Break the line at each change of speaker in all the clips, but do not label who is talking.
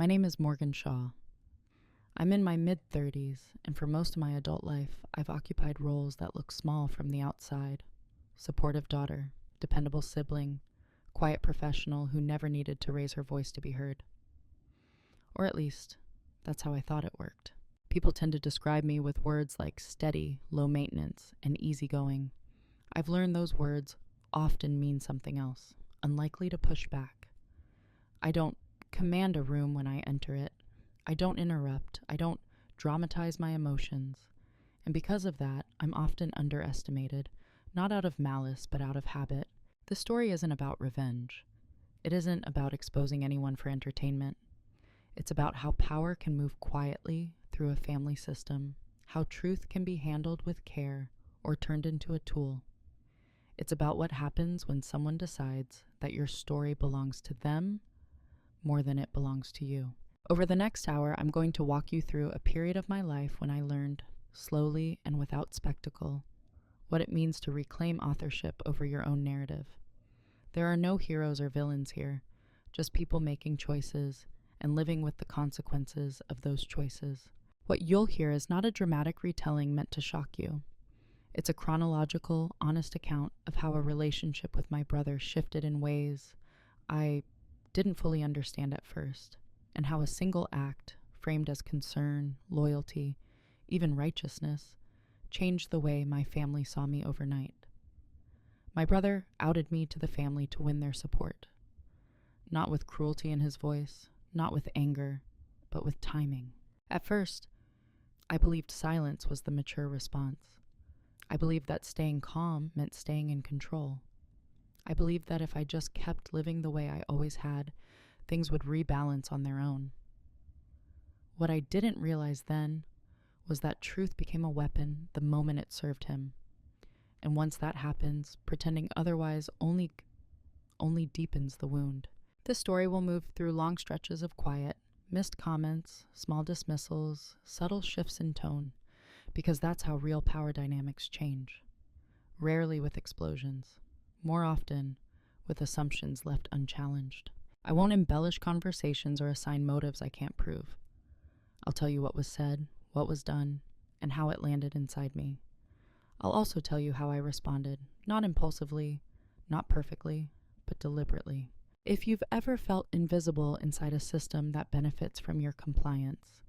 My name is Morgan Shaw. I'm in my mid-30s, and for most of my adult life, I've occupied roles that look small from the outside. Supportive daughter, dependable sibling, quiet professional who never needed to raise her voice to be heard. Or at least, that's how I thought it worked. People tend to describe me with words like steady, low maintenance, and easygoing. I've learned those words often mean something else, unlikely to push back. I don't command a room when I enter it. I don't interrupt. I don't dramatize my emotions. And because of that, I'm often underestimated, not out of malice, but out of habit. This story isn't about revenge. It isn't about exposing anyone for entertainment. It's about how power can move quietly through a family system, how truth can be handled with care or turned into a tool. It's about what happens when someone decides that your story belongs to them more than it belongs to you. Over the next hour, I'm going to walk you through a period of my life when I learned, slowly and without spectacle, what it means to reclaim authorship over your own narrative. There are no heroes or villains here, just people making choices and living with the consequences of those choices. What you'll hear is not a dramatic retelling meant to shock you. It's a chronological, honest account of how a relationship with my brother shifted in ways I didn't fully understand at first, and how a single act, framed as concern, loyalty, even righteousness, changed the way my family saw me overnight. My brother outed me to the family to win their support. Not with cruelty in his voice, not with anger, but with timing. At first, I believed silence was the mature response. I believed that staying calm meant staying in control. I believed that if I just kept living the way I always had, things would rebalance on their own. What I didn't realize then was that truth became a weapon the moment it served him. And once that happens, pretending otherwise only deepens the wound. This story will move through long stretches of quiet, missed comments, small dismissals, subtle shifts in tone, because that's how real power dynamics change. Rarely with explosions, more often with assumptions left unchallenged. I won't embellish conversations or assign motives I can't prove. I'll tell you what was said, what was done, and how it landed inside me. I'll also tell you how I responded, not impulsively, not perfectly, but deliberately. If you've ever felt invisible inside a system that benefits from your compliance,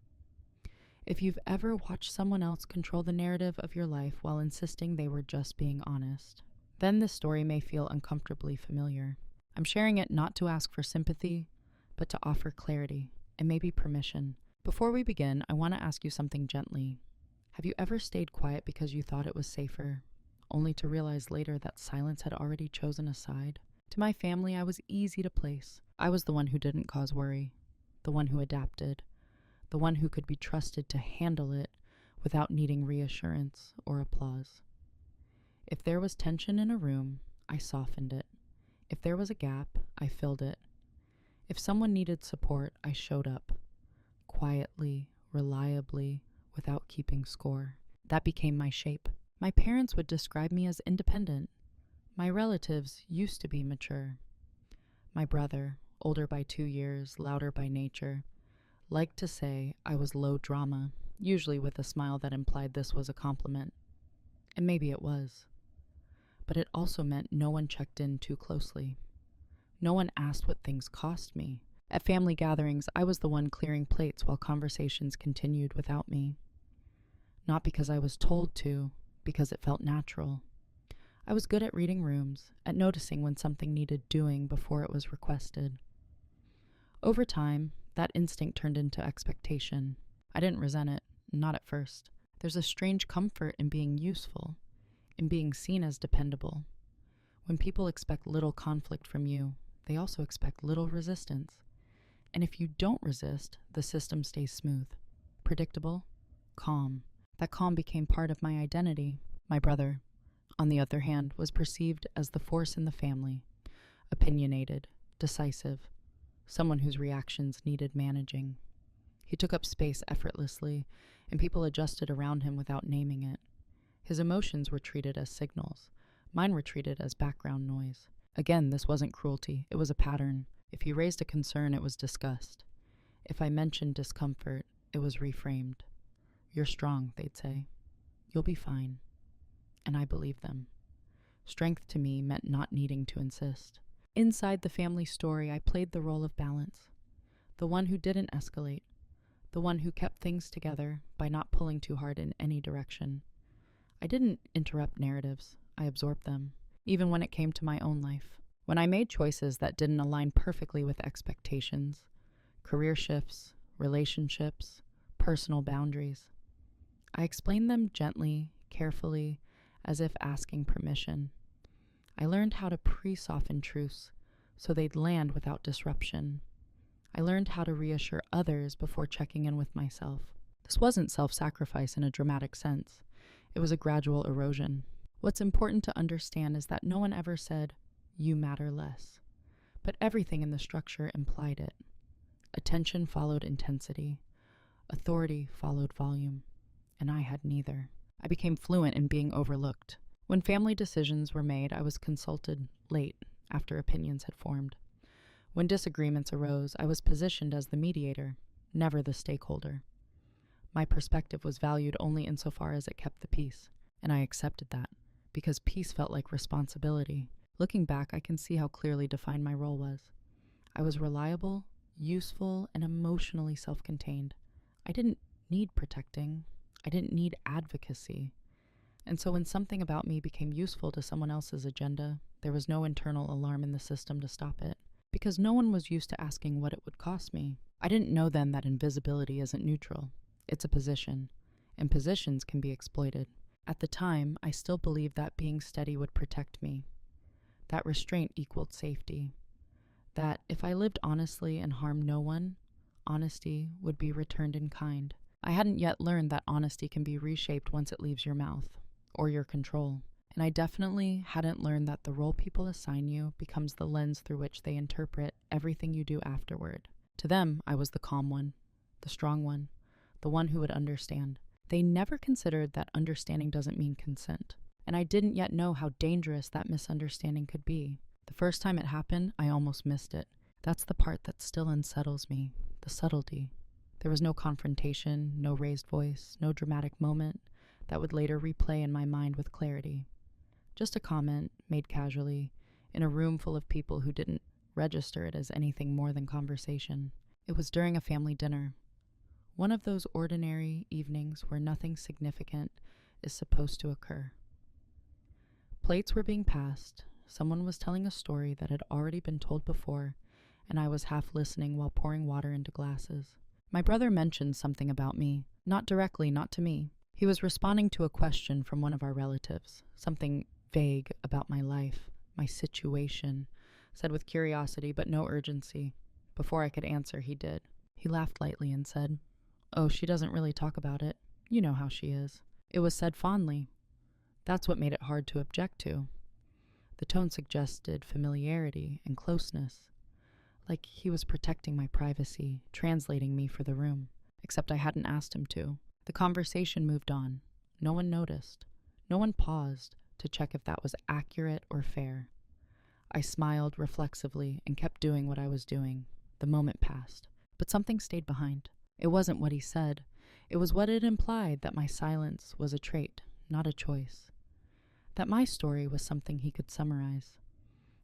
if you've ever watched someone else control the narrative of your life while insisting they were just being honest, then this story may feel uncomfortably familiar. I'm sharing it not to ask for sympathy, but to offer clarity and maybe permission. Before we begin, I want to ask you something gently. Have you ever stayed quiet because you thought it was safer, only to realize later that silence had already chosen a side? To my family, I was easy to place. I was the one who didn't cause worry, the one who adapted, the one who could be trusted to handle it without needing reassurance or applause. If there was tension in a room, I softened it. If there was a gap, I filled it. If someone needed support, I showed up. Quietly, reliably, without keeping score. That became my shape. My parents would describe me as independent. My relatives used to be mature. My brother, older by 2 years, louder by nature, liked to say I was low drama, usually with a smile that implied this was a compliment. And maybe it was. But it also meant no one checked in too closely. No one asked what things cost me. At family gatherings, I was the one clearing plates while conversations continued without me. Not because I was told to, because it felt natural. I was good at reading rooms, at noticing when something needed doing before it was requested. Over time, that instinct turned into expectation. I didn't resent it, not at first. There's a strange comfort in being useful, in being seen as dependable. When people expect little conflict from you, they also expect little resistance. And if you don't resist, the system stays smooth, predictable, calm. That calm became part of my identity. My brother, on the other hand, was perceived as the force in the family, opinionated, decisive, someone whose reactions needed managing. He took up space effortlessly, and people adjusted around him without naming it. His emotions were treated as signals. Mine were treated as background noise. Again, this wasn't cruelty. It was a pattern. If he raised a concern, it was discussed. If I mentioned discomfort, it was reframed. "You're strong," they'd say. "You'll be fine." And I believed them. Strength to me meant not needing to insist. Inside the family story, I played the role of balance. The one who didn't escalate. The one who kept things together by not pulling too hard in any direction. I didn't interrupt narratives. I absorbed them, even when it came to my own life. When I made choices that didn't align perfectly with expectations, career shifts, relationships, personal boundaries, I explained them gently, carefully, as if asking permission. I learned how to pre-soften truths so they'd land without disruption. I learned how to reassure others before checking in with myself. This wasn't self-sacrifice in a dramatic sense. It was a gradual erosion. What's important to understand is that no one ever said, "You matter less," but everything in the structure implied it. Attention followed intensity. Authority followed volume. And I had neither. I became fluent in being overlooked. When family decisions were made, I was consulted late, after opinions had formed. When disagreements arose, I was positioned as the mediator, never the stakeholder. My perspective was valued only insofar as it kept the peace, and I accepted that, because peace felt like responsibility. Looking back, I can see how clearly defined my role was. I was reliable, useful, and emotionally self-contained. I didn't need protecting. I didn't need advocacy. And so when something about me became useful to someone else's agenda, there was no internal alarm in the system to stop it, because no one was used to asking what it would cost me. I didn't know then that invisibility isn't neutral. It's a position, and positions can be exploited. At the time, I still believed that being steady would protect me, that restraint equaled safety, that if I lived honestly and harmed no one, honesty would be returned in kind. I hadn't yet learned that honesty can be reshaped once it leaves your mouth, or your control. And I definitely hadn't learned that the role people assign you becomes the lens through which they interpret everything you do afterward. To them, I was the calm one, the strong one, the one who would understand. They never considered that understanding doesn't mean consent. And I didn't yet know how dangerous that misunderstanding could be. The first time it happened, I almost missed it. That's the part that still unsettles me, the subtlety. There was no confrontation, no raised voice, no dramatic moment that would later replay in my mind with clarity. Just a comment, made casually, in a room full of people who didn't register it as anything more than conversation. It was during a family dinner. One of those ordinary evenings where nothing significant is supposed to occur. Plates were being passed, someone was telling a story that had already been told before, and I was half listening while pouring water into glasses. My brother mentioned something about me, not directly, not to me. He was responding to a question from one of our relatives, something vague about my life, my situation, said with curiosity but no urgency. Before I could answer, he did. He laughed lightly and said, "Oh, she doesn't really talk about it. You know how she is." It was said fondly. That's what made it hard to object to. The tone suggested familiarity and closeness, like he was protecting my privacy, translating me for the room, except I hadn't asked him to. The conversation moved on. No one noticed. No one paused to check if that was accurate or fair. I smiled reflexively and kept doing what I was doing. The moment passed, but something stayed behind. It wasn't what he said. It was what it implied, that my silence was a trait, not a choice. That my story was something he could summarize.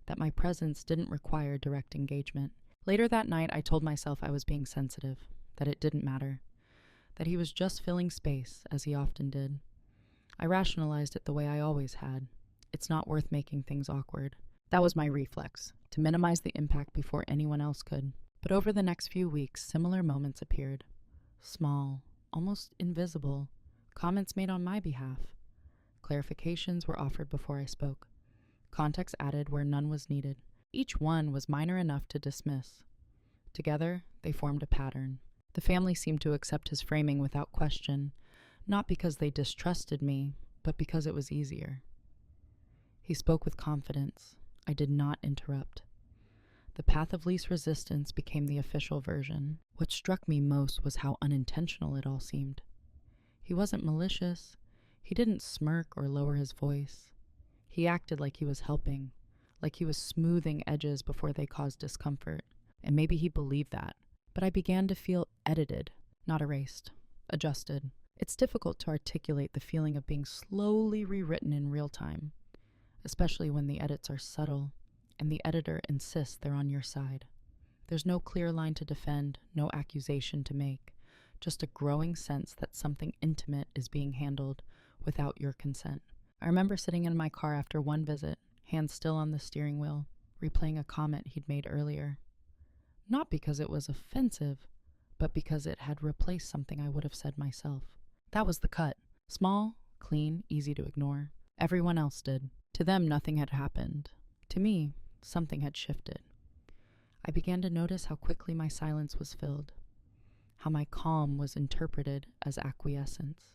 That my presence didn't require direct engagement. Later that night, I told myself I was being sensitive, that it didn't matter, that he was just filling space, as he often did. I rationalized it the way I always had. It's not worth making things awkward. That was my reflex, to minimize the impact before anyone else could. But over the next few weeks, similar moments appeared. Small, almost invisible, comments made on my behalf. Clarifications were offered before I spoke. Context added where none was needed. Each one was minor enough to dismiss. Together, they formed a pattern. The family seemed to accept his framing without question, not because they distrusted me, but because it was easier. He spoke with confidence. I did not interrupt. The path of least resistance became the official version. What struck me most was how unintentional it all seemed. He wasn't malicious. He didn't smirk or lower his voice. He acted like he was helping, like he was smoothing edges before they caused discomfort. And maybe he believed that. but I began to feel edited, not erased, adjusted. It's difficult to articulate the feeling of being slowly rewritten in real time, especially when the edits are subtle and the editor insists they're on your side. There's no clear line to defend, no accusation to make, just a growing sense that something intimate is being handled without your consent. I remember sitting in my car after one visit, hands still on the steering wheel, replaying a comment he'd made earlier. Not because it was offensive, but because it had replaced something I would have said myself. That was the cut. Small, clean, easy to ignore. Everyone else did. To them, nothing had happened. To me, something had shifted. I began to notice how quickly my silence was filled, how my calm was interpreted as acquiescence,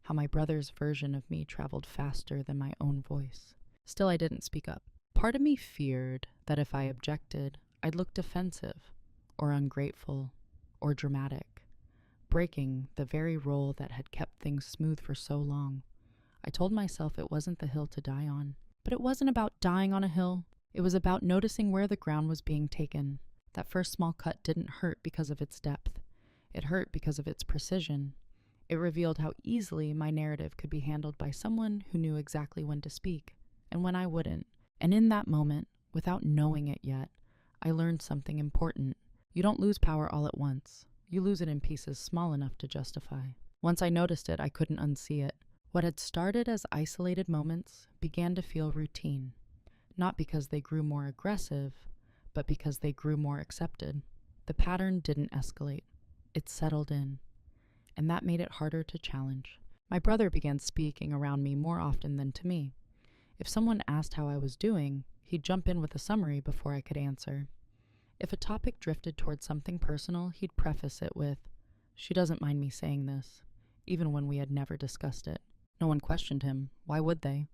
how my brother's version of me traveled faster than my own voice. Still, I didn't speak up. Part of me feared that if I objected, I'd look defensive, or ungrateful, or dramatic, breaking the very role that had kept things smooth for so long. I told myself it wasn't the hill to die on, but it wasn't about dying on a hill. It was about noticing where the ground was being taken. That first small cut didn't hurt because of its depth. It hurt because of its precision. It revealed how easily my narrative could be handled by someone who knew exactly when to speak and when I wouldn't. And in that moment, without knowing it yet, I learned something important. You don't lose power all at once. You lose it in pieces small enough to justify. Once I noticed it, I couldn't unsee it. What had started as isolated moments began to feel routine. Not because they grew more aggressive, but because they grew more accepted. The pattern didn't escalate. It settled in. And that made it harder to challenge. My brother began speaking around me more often than to me. If someone asked how I was doing, he'd jump in with a summary before I could answer. If a topic drifted towards something personal, he'd preface it with, "She doesn't mind me saying this," even when we had never discussed it. No one questioned him. Why would they?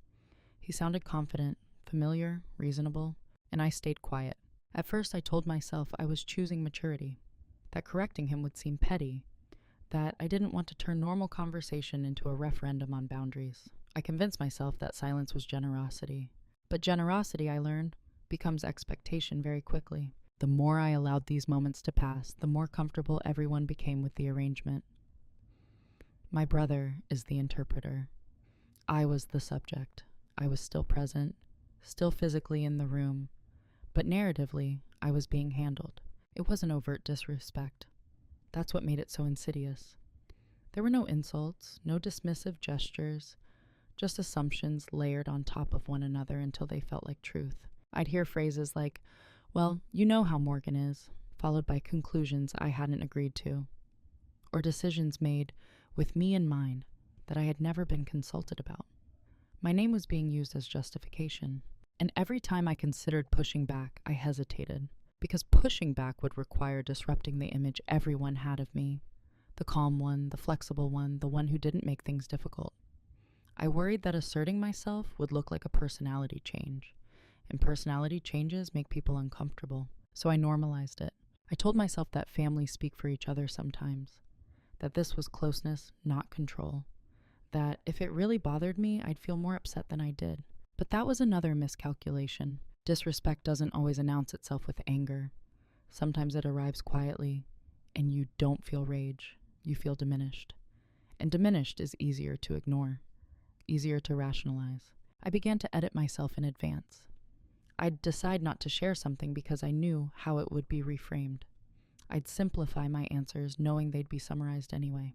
He sounded confident, familiar, reasonable, and I stayed quiet. At first, I told myself I was choosing maturity, that correcting him would seem petty, that I didn't want to turn normal conversation into a referendum on boundaries. I convinced myself that silence was generosity. But generosity, I learned, becomes expectation very quickly. The more I allowed these moments to pass, the more comfortable everyone became with the arrangement. My brother is the interpreter. I was the subject. I was still present, still physically in the room, but narratively, I was being handled. It wasn't overt disrespect. That's what made it so insidious. There were no insults, no dismissive gestures, just assumptions layered on top of one another until they felt like truth. I'd hear phrases like, "Well, you know how Morgan is," followed by conclusions I hadn't agreed to, or decisions made with me in mind that I had never been consulted about. My name was being used as justification, and every time I considered pushing back, I hesitated, because pushing back would require disrupting the image everyone had of me, the calm one, the flexible one, the one who didn't make things difficult. I worried that asserting myself would look like a personality change, and personality changes make people uncomfortable, so I normalized it. I told myself that families speak for each other sometimes, that this was closeness, not control, that if it really bothered me, I'd feel more upset than I did. But that was another miscalculation. Disrespect doesn't always announce itself with anger. Sometimes it arrives quietly, and you don't feel rage, you feel diminished. And diminished is easier to ignore, easier to rationalize. I began to edit myself in advance. I'd decide not to share something because I knew how it would be reframed. I'd simplify my answers knowing they'd be summarized anyway.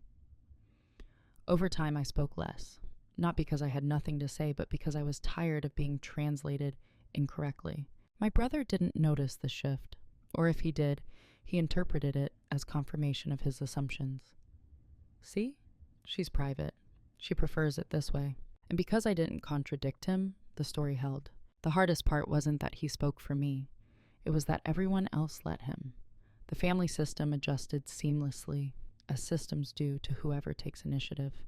Over time, I spoke less, not because I had nothing to say, but because I was tired of being translated incorrectly. My brother didn't notice the shift, or if he did, he interpreted it as confirmation of his assumptions. "See? She's private. She prefers it this way." And because I didn't contradict him, the story held. The hardest part wasn't that he spoke for me. It was that everyone else let him. The family system adjusted seamlessly, as systems do to whoever takes initiative.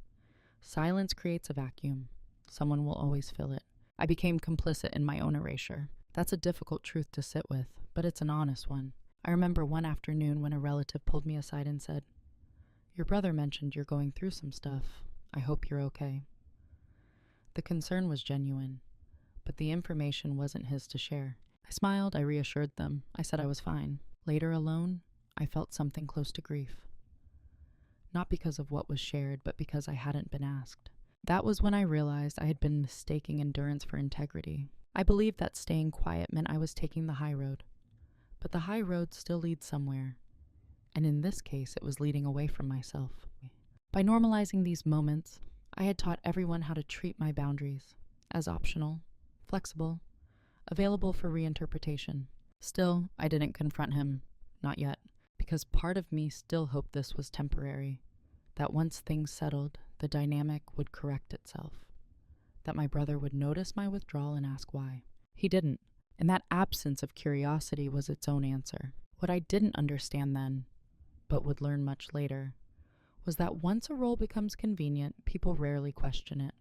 Silence creates a vacuum. Someone will always fill it. I became complicit in my own erasure. That's a difficult truth to sit with, but it's an honest one. I remember one afternoon when a relative pulled me aside and said, "Your brother mentioned you're going through some stuff. I hope you're okay." The concern was genuine, but the information wasn't his to share. I smiled, I reassured them. I said I was fine. Later alone, I felt something close to grief. Not because of what was shared, but because I hadn't been asked. That was when I realized I had been mistaking endurance for integrity. I believed that staying quiet meant I was taking the high road. But the high road still leads somewhere. And in this case, it was leading away from myself. By normalizing these moments, I had taught everyone how to treat my boundaries as optional, flexible, available for reinterpretation. Still, I didn't confront him, not yet, because part of me still hoped this was temporary, that once things settled, the dynamic would correct itself, that my brother would notice my withdrawal and ask why. He didn't, and that absence of curiosity was its own answer. What I didn't understand then, but would learn much later, was that once a role becomes convenient, people rarely question it,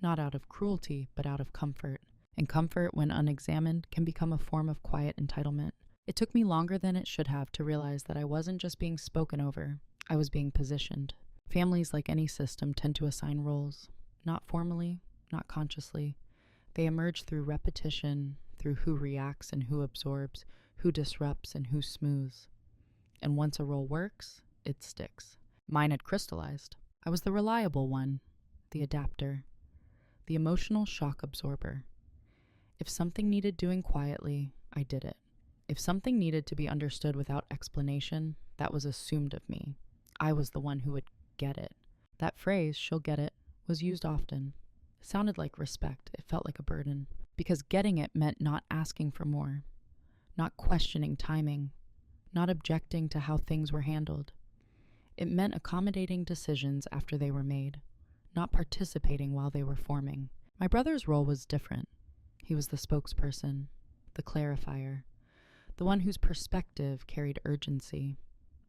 not out of cruelty, but out of comfort. And comfort, when unexamined, can become a form of quiet entitlement. It took me longer than it should have to realize that I wasn't just being spoken over, I was being positioned. Families, like any system, tend to assign roles, not formally, not consciously. They emerge through repetition, through who reacts and who absorbs, who disrupts and who smooths. And once a role works, it sticks. Mine had crystallized. I was the reliable one, the adapter, the emotional shock absorber. If something needed doing quietly, I did it. If something needed to be understood without explanation, that was assumed of me. I was the one who would get it. That phrase, "she'll get it," was used often. It sounded like respect. It felt like a burden. Because getting it meant not asking for more, not questioning timing, not objecting to how things were handled. It meant accommodating decisions after they were made, not participating while they were forming. My brother's role was different. He was the spokesperson, the clarifier, the one whose perspective carried urgency.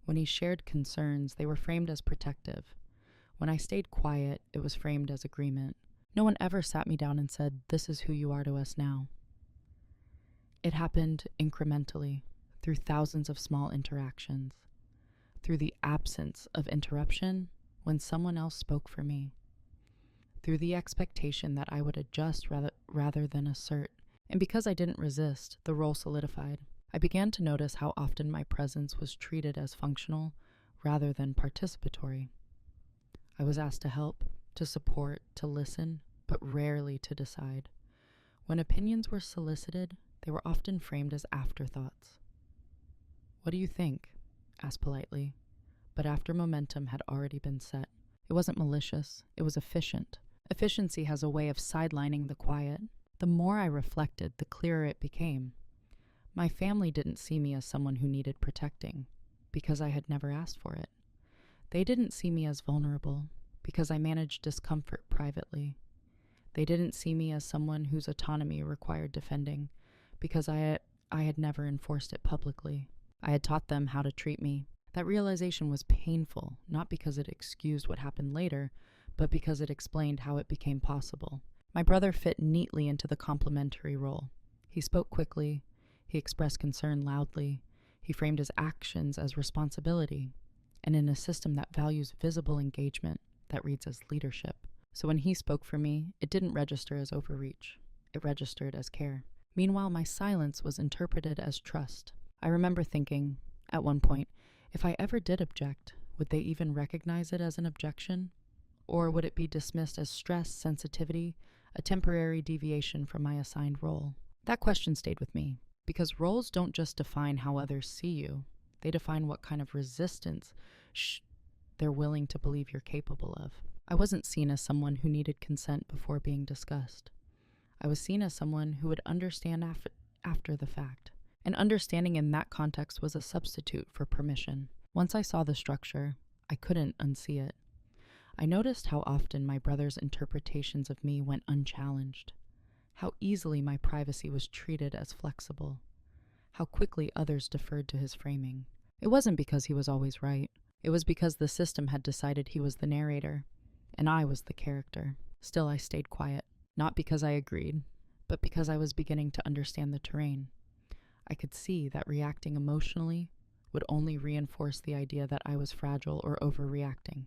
When he shared concerns, they were framed as protective. When I stayed quiet, it was framed as agreement. No one ever sat me down and said, "This is who you are to us now." It happened incrementally, through thousands of small interactions, through the absence of interruption when someone else spoke for me, through the expectation that I would adjust rather than assert. And because I didn't resist, the role solidified. I began to notice how often my presence was treated as functional rather than participatory. I was asked to help, to support, to listen, but rarely to decide. When opinions were solicited, they were often framed as afterthoughts. "What do you think?" asked politely, but after momentum had already been set. It wasn't malicious, it was efficient. Efficiency has a way of sidelining the quiet. The more I reflected, the clearer it became. My family didn't see me as someone who needed protecting, because I had never asked for it. They didn't see me as vulnerable, because I managed discomfort privately. They didn't see me as someone whose autonomy required defending, because I had never enforced it publicly. I had taught them how to treat me. That realization was painful, not because it excused what happened later, but because it explained how it became possible. My brother fit neatly into the complementary role. He spoke quickly, he expressed concern loudly, he framed his actions as responsibility, and in a system that values visible engagement, that reads as leadership. So when he spoke for me, it didn't register as overreach. It registered as care. Meanwhile, my silence was interpreted as trust. I remember thinking, at one point, if I ever did object, would they even recognize it as an objection? Or would it be dismissed as stress, sensitivity, a temporary deviation from my assigned role? That question stayed with me, because roles don't just define how others see you. They define what kind of resistance they're willing to believe you're capable of. I wasn't seen as someone who needed consent before being discussed. I was seen as someone who would understand after the fact. And understanding in that context was a substitute for permission. Once I saw the structure, I couldn't unsee it. I noticed how often my brother's interpretations of me went unchallenged, how easily my privacy was treated as flexible, how quickly others deferred to his framing. It wasn't because he was always right. It was because the system had decided he was the narrator, and I was the character. Still, I stayed quiet, not because I agreed, but because I was beginning to understand the terrain. I could see that reacting emotionally would only reinforce the idea that I was fragile or overreacting,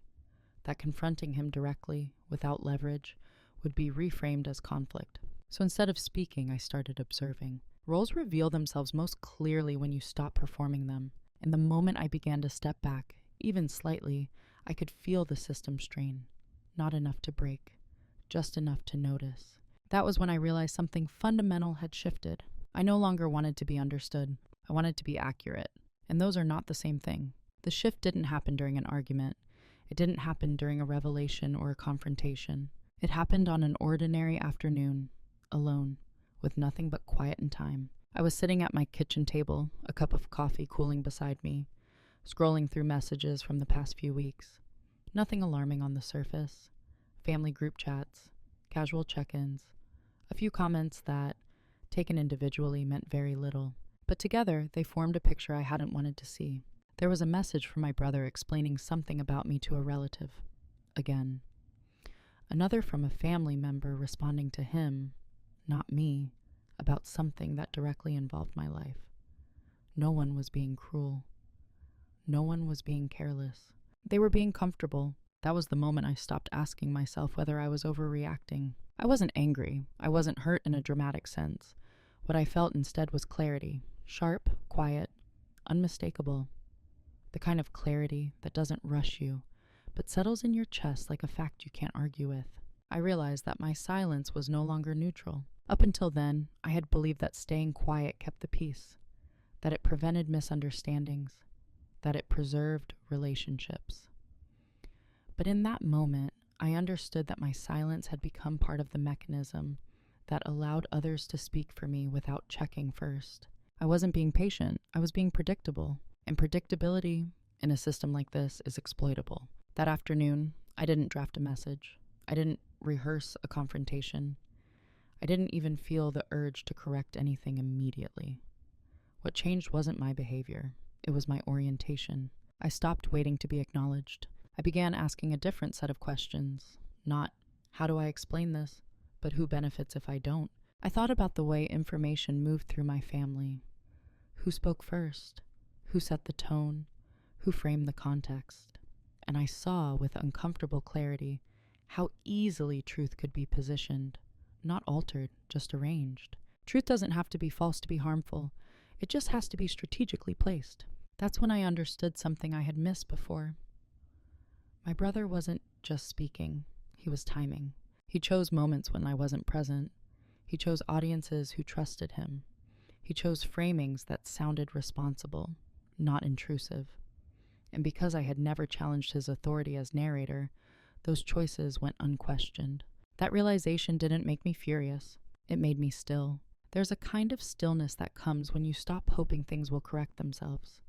that confronting him directly, without leverage, would be reframed as conflict. So instead of speaking, I started observing. Roles reveal themselves most clearly when you stop performing them. And the moment I began to step back, even slightly, I could feel the system strain. Not enough to break, just enough to notice. That was when I realized something fundamental had shifted. I no longer wanted to be understood. I wanted to be accurate. And those are not the same thing. The shift didn't happen during an argument. It didn't happen during a revelation or a confrontation. It happened on an ordinary afternoon, alone, with nothing but quiet and time. I was sitting at my kitchen table, a cup of coffee cooling beside me, scrolling through messages from the past few weeks. Nothing alarming on the surface. Family group chats, casual check-ins, a few comments that, taken individually, meant very little. But together, they formed a picture I hadn't wanted to see. There was a message from my brother explaining something about me to a relative. Again. Another from a family member responding to him, not me, about something that directly involved my life. No one was being cruel. No one was being careless. They were being comfortable. That was the moment I stopped asking myself whether I was overreacting. I wasn't angry. I wasn't hurt in a dramatic sense. What I felt instead was clarity. Sharp, quiet, unmistakable. The kind of clarity that doesn't rush you, but settles in your chest like a fact you can't argue with. I realized that my silence was no longer neutral. Up until then, I had believed that staying quiet kept the peace, that it prevented misunderstandings, that it preserved relationships. But in that moment, I understood that my silence had become part of the mechanism that allowed others to speak for me without checking first. I wasn't being patient, I was being predictable. And predictability in a system like this is exploitable. That afternoon, I didn't draft a message. I didn't rehearse a confrontation. I didn't even feel the urge to correct anything immediately. What changed wasn't my behavior. It was my orientation. I stopped waiting to be acknowledged. I began asking a different set of questions. Not, how do I explain this? But who benefits if I don't? I thought about the way information moved through my family. Who spoke first? Who set the tone? Who framed the context? And I saw with uncomfortable clarity how easily truth could be positioned, not altered, just arranged. Truth doesn't have to be false to be harmful. It just has to be strategically placed. That's when I understood something I had missed before. My brother wasn't just speaking, he was timing. He chose moments when I wasn't present. He chose audiences who trusted him. He chose framings that sounded responsible, not intrusive. And because I had never challenged his authority as narrator, those choices went unquestioned. That realization didn't make me furious. It made me still. There's a kind of stillness that comes when you stop hoping things will correct themselves.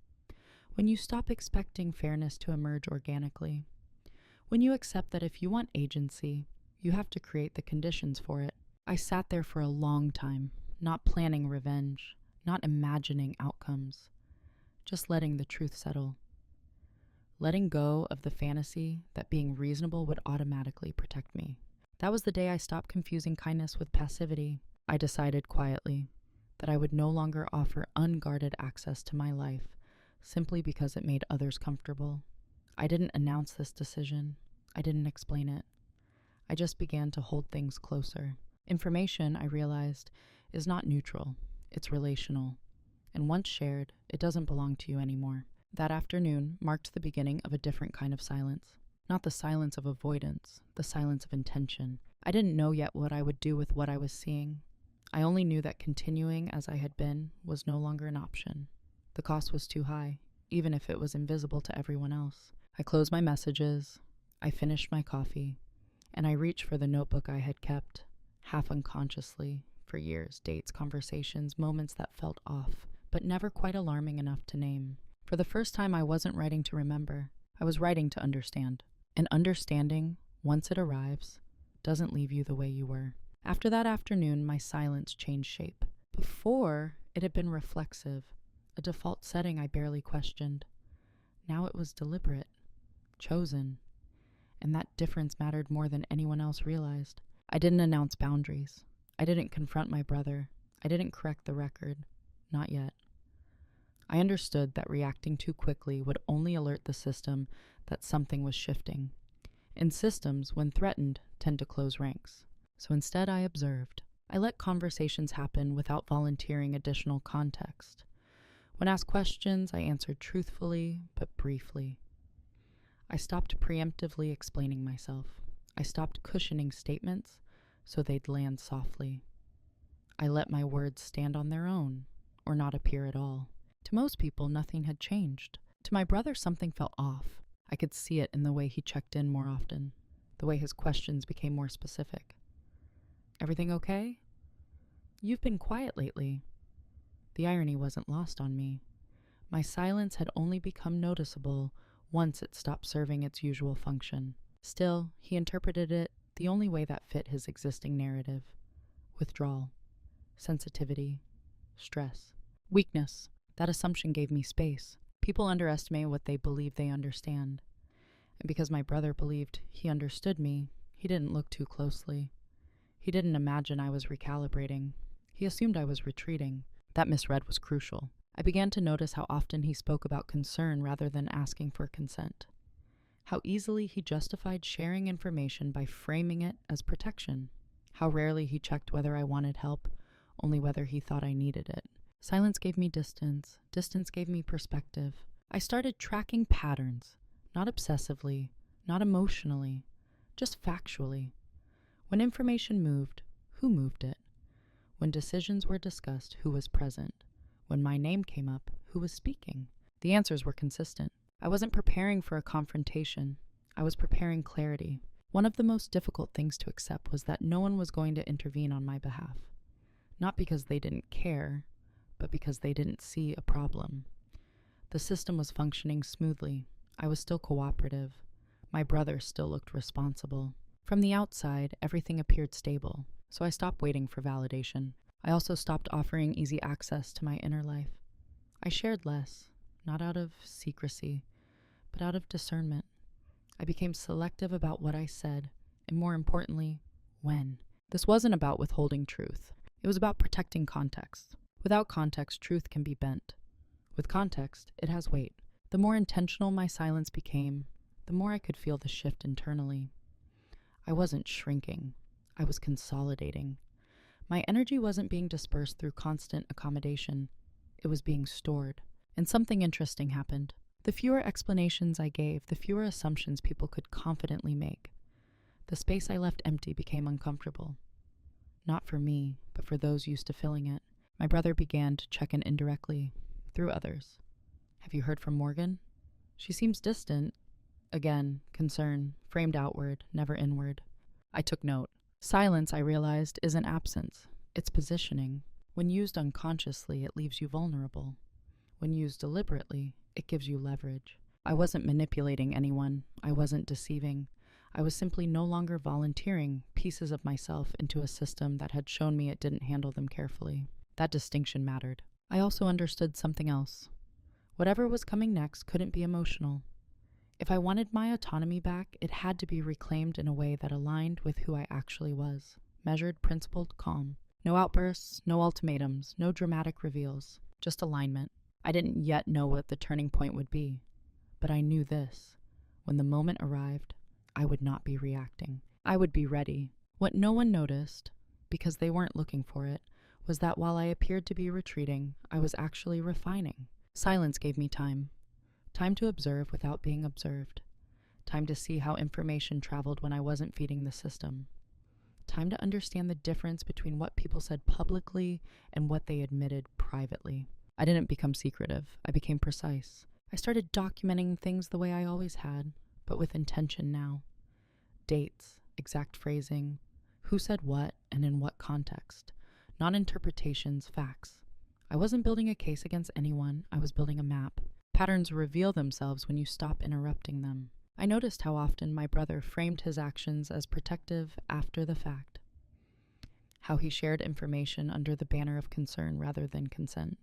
When you stop expecting fairness to emerge organically. When you accept that if you want agency, you have to create the conditions for it. I sat there for a long time, not planning revenge, not imagining outcomes. Just letting the truth settle. Letting go of the fantasy that being reasonable would automatically protect me. That was the day I stopped confusing kindness with passivity. I decided quietly that I would no longer offer unguarded access to my life simply because it made others comfortable. I didn't announce this decision. I didn't explain it. I just began to hold things closer. Information, I realized, is not neutral. It's relational. And once shared, it doesn't belong to you anymore. That afternoon marked the beginning of a different kind of silence. Not the silence of avoidance, the silence of intention. I didn't know yet what I would do with what I was seeing. I only knew that continuing as I had been was no longer an option. The cost was too high, even if it was invisible to everyone else. I closed my messages, I finished my coffee, and I reached for the notebook I had kept, half unconsciously, for years, dates, conversations, moments that felt off, but never quite alarming enough to name. For the first time, I wasn't writing to remember. I was writing to understand. And understanding, once it arrives, doesn't leave you the way you were. After that afternoon, my silence changed shape. Before, it had been reflexive, a default setting I barely questioned. Now it was deliberate, chosen, and that difference mattered more than anyone else realized. I didn't announce boundaries. I didn't confront my brother. I didn't correct the record. Not yet. I understood that reacting too quickly would only alert the system that something was shifting. And systems, when threatened, tend to close ranks. So instead I observed. I let conversations happen without volunteering additional context. When asked questions, I answered truthfully but briefly. I stopped preemptively explaining myself. I stopped cushioning statements so they'd land softly. I let my words stand on their own, or not appear at all. To most people, nothing had changed. To my brother, something felt off. I could see it in the way he checked in more often, the way his questions became more specific. "Everything okay? You've been quiet lately." The irony wasn't lost on me. My silence had only become noticeable once it stopped serving its usual function. Still, he interpreted it the only way that fit his existing narrative: withdrawal, sensitivity, stress, weakness. That assumption gave me space. People underestimate what they believe they understand. And because my brother believed he understood me, he didn't look too closely. He didn't imagine I was recalibrating. He assumed I was retreating. That misread was crucial. I began to notice how often he spoke about concern rather than asking for consent. How easily he justified sharing information by framing it as protection. How rarely he checked whether I wanted help, only whether he thought I needed it. Silence gave me distance. Distance gave me perspective. I started tracking patterns, not obsessively, not emotionally, just factually. When information moved, who moved it? When decisions were discussed, who was present? When my name came up, who was speaking? The answers were consistent. I wasn't preparing for a confrontation. I was preparing clarity. One of the most difficult things to accept was that no one was going to intervene on my behalf. Not because they didn't care, but because they didn't see a problem. The system was functioning smoothly. I was still cooperative. My brother still looked responsible. From the outside, everything appeared stable, so I stopped waiting for validation. I also stopped offering easy access to my inner life. I shared less, not out of secrecy, but out of discernment. I became selective about what I said, and more importantly, when. This wasn't about withholding truth. It was about protecting context. Without context, truth can be bent. With context, it has weight. The more intentional my silence became, the more I could feel the shift internally. I wasn't shrinking. I was consolidating. My energy wasn't being dispersed through constant accommodation. It was being stored. And something interesting happened. The fewer explanations I gave, the fewer assumptions people could confidently make. The space I left empty became uncomfortable. Not for me, but for those used to filling it. My brother began to check in indirectly, through others. "Have you heard from Morgan? She seems distant." Again, concern, framed outward, never inward. I took note. Silence, I realized, isn't absence. It's positioning. When used unconsciously, it leaves you vulnerable. When used deliberately, it gives you leverage. I wasn't manipulating anyone. I wasn't deceiving. I was simply no longer volunteering pieces of myself into a system that had shown me it didn't handle them carefully. That distinction mattered. I also understood something else. Whatever was coming next couldn't be emotional. If I wanted my autonomy back, it had to be reclaimed in a way that aligned with who I actually was. Measured, principled, calm. No outbursts, no ultimatums, no dramatic reveals. Just alignment. I didn't yet know what the turning point would be. But I knew this. When the moment arrived, I would not be reacting. I would be ready. What no one noticed, because they weren't looking for it, was that while I appeared to be retreating, I was actually refining. Silence gave me time. Time to observe without being observed. Time to see how information traveled when I wasn't feeding the system. Time to understand the difference between what people said publicly and what they admitted privately. I didn't become secretive. I became precise. I started documenting things the way I always had, but with intention now. Dates, exact phrasing, who said what and in what context. Not interpretations, facts. I wasn't building a case against anyone. I was building a map. Patterns reveal themselves when you stop interrupting them. I noticed how often my brother framed his actions as protective after the fact. How he shared information under the banner of concern rather than consent.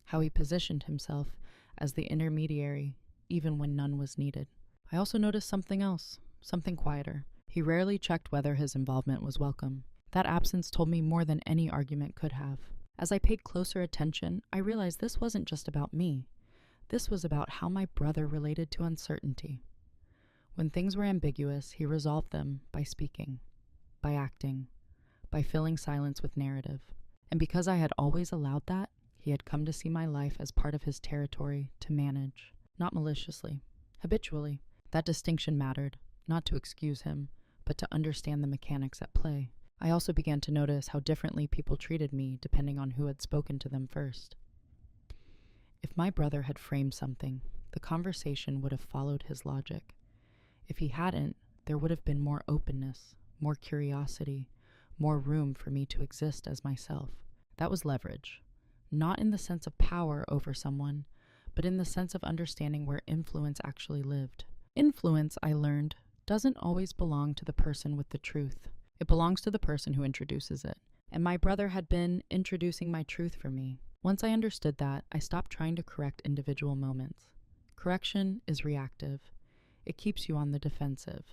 How he positioned himself as the intermediary, even when none was needed. I also noticed something else, something quieter. He rarely checked whether his involvement was welcome. That absence told me more than any argument could have. As I paid closer attention, I realized this wasn't just about me. This was about how my brother related to uncertainty. When things were ambiguous, he resolved them by speaking, by acting, by filling silence with narrative. And because I had always allowed that, He had come to see my life as part of his territory to manage, not maliciously, habitually. That distinction mattered, not to excuse him, but to understand the mechanics at play. I also began to notice how differently people treated me depending on who had spoken to them first. If my brother had framed something, the conversation would have followed his logic. If he hadn't, there would have been more openness, more curiosity, more room for me to exist as myself. That was leverage, not in the sense of power over someone, but in the sense of understanding where influence actually lived. Influence, I learned, doesn't always belong to the person with the truth. It belongs to the person who introduces it. And my brother had been introducing my truth for me. Once I understood that, I stopped trying to correct individual moments. Correction is reactive. It keeps you on the defensive.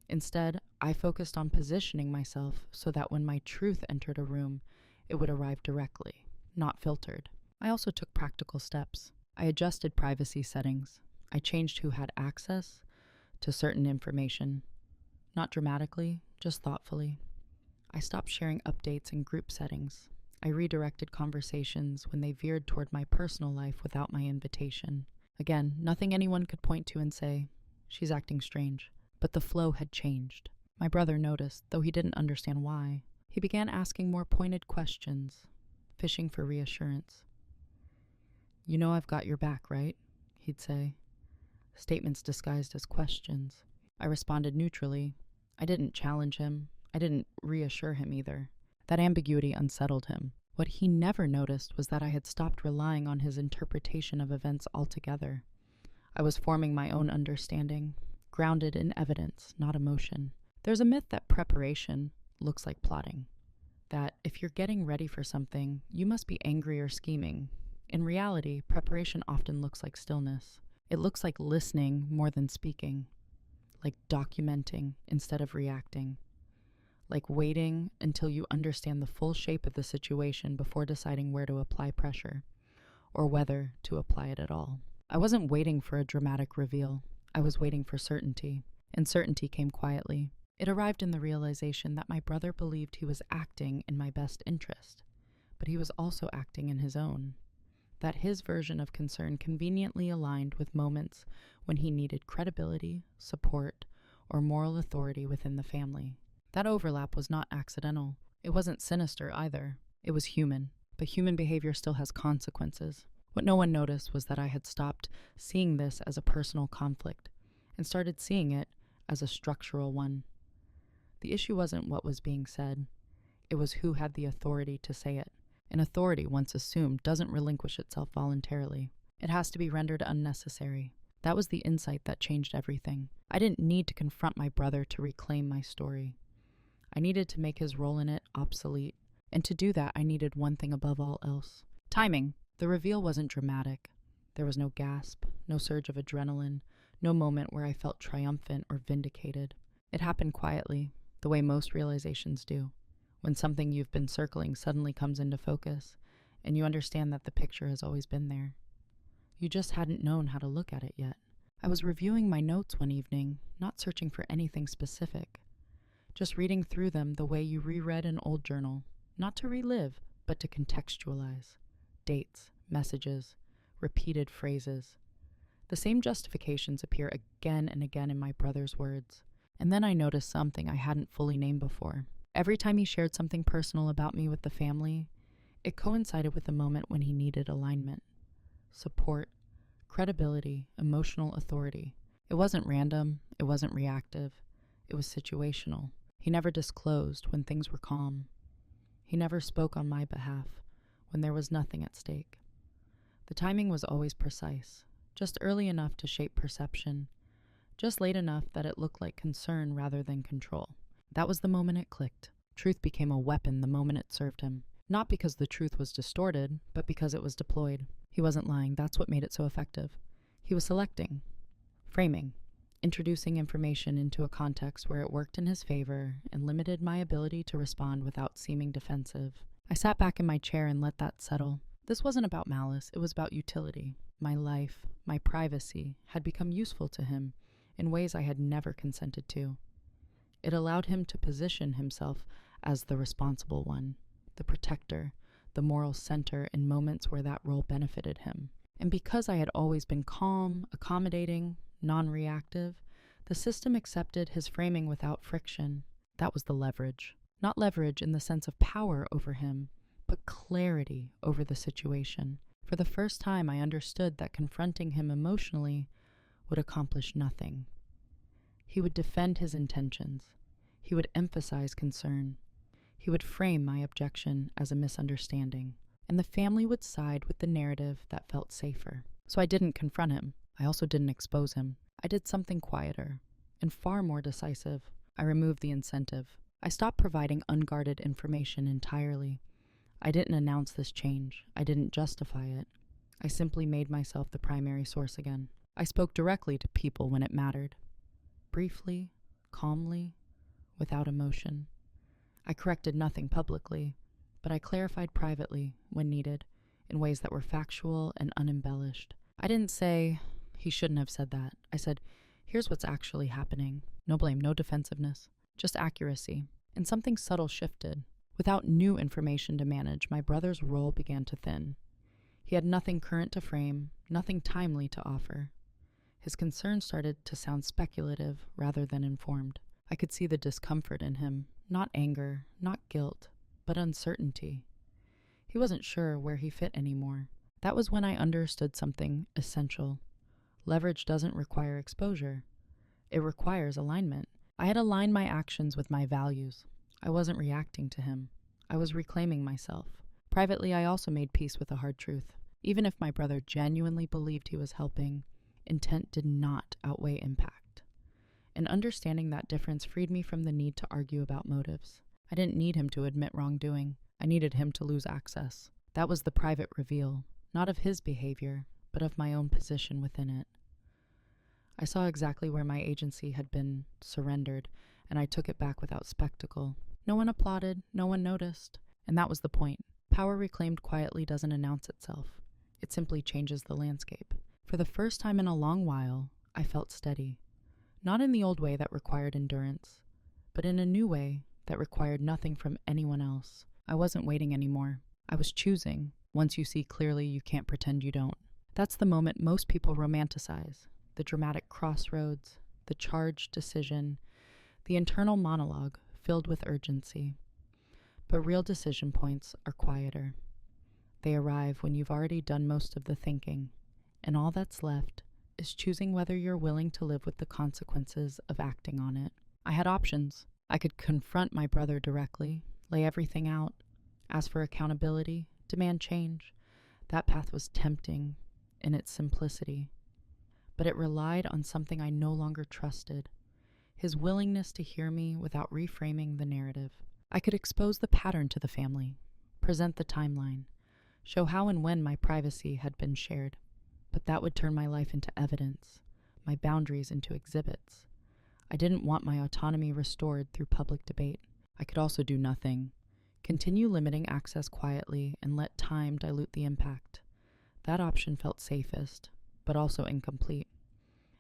Instead, I focused on positioning myself so that when my truth entered a room, it would arrive directly, not filtered. I also took practical steps. I adjusted privacy settings. I changed who had access to certain information. Not dramatically, just thoughtfully. I stopped sharing updates in group settings. I redirected conversations when they veered toward my personal life without my invitation. Again, nothing anyone could point to and say, "She's acting strange." But the flow had changed. My brother noticed, though he didn't understand why. He began asking more pointed questions, fishing for reassurance. "You know I've got your back, right?" he'd say. Statements disguised as questions. I responded neutrally. I didn't challenge him. I didn't reassure him either. That ambiguity unsettled him. What he never noticed was that I had stopped relying on his interpretation of events altogether. I was forming my own understanding, grounded in evidence, not emotion. There's a myth that preparation looks like plotting. That if you're getting ready for something, you must be angry or scheming. In reality, preparation often looks like stillness. It looks like listening more than speaking, like documenting instead of reacting, like waiting until you understand the full shape of the situation before deciding where to apply pressure, or whether to apply it at all. I wasn't waiting for a dramatic reveal. I was waiting for certainty, and certainty came quietly. It arrived in the realization that my brother believed he was acting in my best interest, but he was also acting in his own. That his version of concern conveniently aligned with moments when he needed credibility, support, or moral authority within the family. That overlap was not accidental. It wasn't sinister either. It was human, but human behavior still has consequences. What no one noticed was that I had stopped seeing this as a personal conflict and started seeing it as a structural one. The issue wasn't what was being said. It was who had the authority to say it. An authority, once assumed, doesn't relinquish itself voluntarily. It has to be rendered unnecessary. That was the insight that changed everything. I didn't need to confront my brother to reclaim my story. I needed to make his role in it obsolete. And to do that, I needed one thing above all else: timing. The reveal wasn't dramatic. There was no gasp, no surge of adrenaline, no moment where I felt triumphant or vindicated. It happened quietly, the way most realizations do, when something you've been circling suddenly comes into focus, and you understand that the picture has always been there. You just hadn't known how to look at it yet. I was reviewing my notes one evening, not searching for anything specific, just reading through them the way you reread an old journal, not to relive, but to contextualize. Dates, messages, repeated phrases. The same justifications appear again and again in my brother's words. And then I noticed something I hadn't fully named before. Every time he shared something personal about me with the family, it coincided with the moment when he needed alignment, support, credibility, emotional authority. It wasn't random, it wasn't reactive, it was situational. He never disclosed when things were calm. He never spoke on my behalf when there was nothing at stake. The timing was always precise, just early enough to shape perception, just late enough that it looked like concern rather than control. That was the moment it clicked. Truth became a weapon the moment it served him. Not because the truth was distorted, but because it was deployed. He wasn't lying. That's what made it so effective. He was selecting, framing, introducing information into a context where it worked in his favor and limited my ability to respond without seeming defensive. I sat back in my chair and let that settle. This wasn't about malice. It was about utility. My life, my privacy, had become useful to him in ways I had never consented to. It allowed him to position himself as the responsible one, the protector, the moral center in moments where that role benefited him. And because I had always been calm, accommodating, non-reactive, the system accepted his framing without friction. That was the leverage. Not leverage in the sense of power over him, but clarity over the situation. For the first time, I understood that confronting him emotionally would accomplish nothing. He would defend his intentions. He would emphasize concern. He would frame my objection as a misunderstanding. And the family would side with the narrative that felt safer. So I didn't confront him. I also didn't expose him. I did something quieter and far more decisive. I removed the incentive. I stopped providing unguarded information entirely. I didn't announce this change. I didn't justify it. I simply made myself the primary source again. I spoke directly to people when it mattered. Briefly, calmly, without emotion. I corrected nothing publicly, but I clarified privately when needed, in ways that were factual and unembellished. I didn't say, he shouldn't have said that. I said, here's what's actually happening. No blame, no defensiveness, just accuracy. And something subtle shifted. Without new information to manage, my brother's role began to thin. He had nothing current to frame, nothing timely to offer. His concern started to sound speculative rather than informed. I could see the discomfort in him, not anger, not guilt, but uncertainty. He wasn't sure where he fit anymore. That was when I understood something essential. Leverage doesn't require exposure. It requires alignment. I had aligned my actions with my values. I wasn't reacting to him. I was reclaiming myself. Privately, I also made peace with a hard truth. Even if my brother genuinely believed he was helping, intent did not outweigh impact. And understanding that difference freed me from the need to argue about motives. I didn't need him to admit wrongdoing. I needed him to lose access. That was the private reveal, not of his behavior, but of my own position within it. I saw exactly where my agency had been surrendered, and I took it back without spectacle. No one applauded, no one noticed, and that was the point. Power reclaimed quietly doesn't announce itself. It simply changes the landscape. For the first time in a long while, I felt steady. Not in the old way that required endurance, but in a new way that required nothing from anyone else. I wasn't waiting anymore. I was choosing. Once you see clearly, you can't pretend you don't. That's the moment most people romanticize. The dramatic crossroads, the charged decision, the internal monologue filled with urgency. But real decision points are quieter. They arrive when you've already done most of the thinking, and all that's left is choosing whether you're willing to live with the consequences of acting on it. I had options. I could confront my brother directly, lay everything out, ask for accountability, demand change. That path was tempting in its simplicity, but it relied on something I no longer trusted: his willingness to hear me without reframing the narrative. I could expose the pattern to the family, present the timeline, show how and when my privacy had been shared. But that would turn my life into evidence, my boundaries into exhibits. I didn't want my autonomy restored through public debate. I could also do nothing, continue limiting access quietly and let time dilute the impact. That option felt safest, but also incomplete.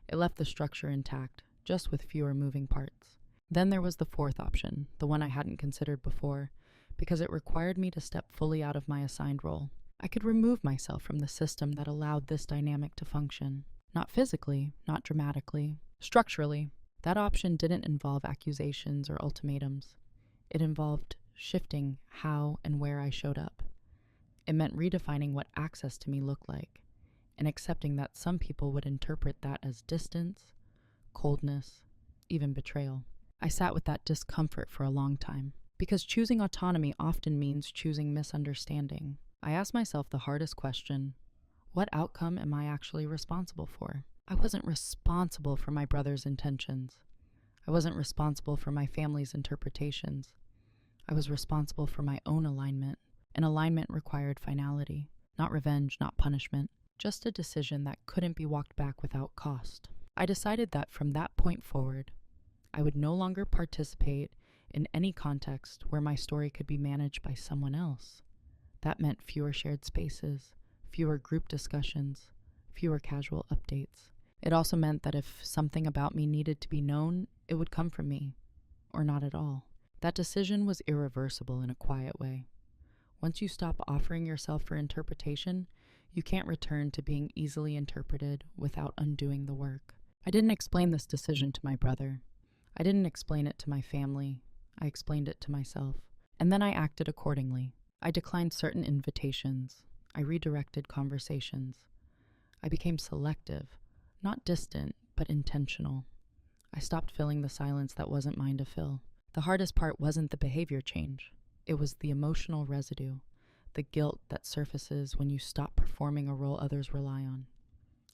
It left the structure intact, just with fewer moving parts. Then there was the fourth option, the one I hadn't considered before, because it required me to step fully out of my assigned role. I could remove myself from the system that allowed this dynamic to function. Not physically, not dramatically, structurally. That option didn't involve accusations or ultimatums. It involved shifting how and where I showed up. It meant redefining what access to me looked like, and accepting that some people would interpret that as distance, coldness, even betrayal. I sat with that discomfort for a long time, because choosing autonomy often means choosing misunderstanding. I asked myself the hardest question: what outcome am I actually responsible for? I wasn't responsible for my brother's intentions. I wasn't responsible for my family's interpretations. I was responsible for my own alignment. And alignment required finality, not revenge, not punishment, just a decision that couldn't be walked back without cost. I decided that from that point forward, I would no longer participate in any context where my story could be managed by someone else. That meant fewer shared spaces, fewer group discussions, fewer casual updates. It also meant that if something about me needed to be known, it would come from me, or not at all. That decision was irreversible in a quiet way. Once you stop offering yourself for interpretation, you can't return to being easily interpreted without undoing the work. I didn't explain this decision to my brother. I didn't explain it to my family. I explained it to myself. And then I acted accordingly. I declined certain invitations. I redirected conversations. I became selective, not distant, but intentional. I stopped filling the silence that wasn't mine to fill. The hardest part wasn't the behavior change. It was the emotional residue, the guilt that surfaces when you stop performing a role others rely on.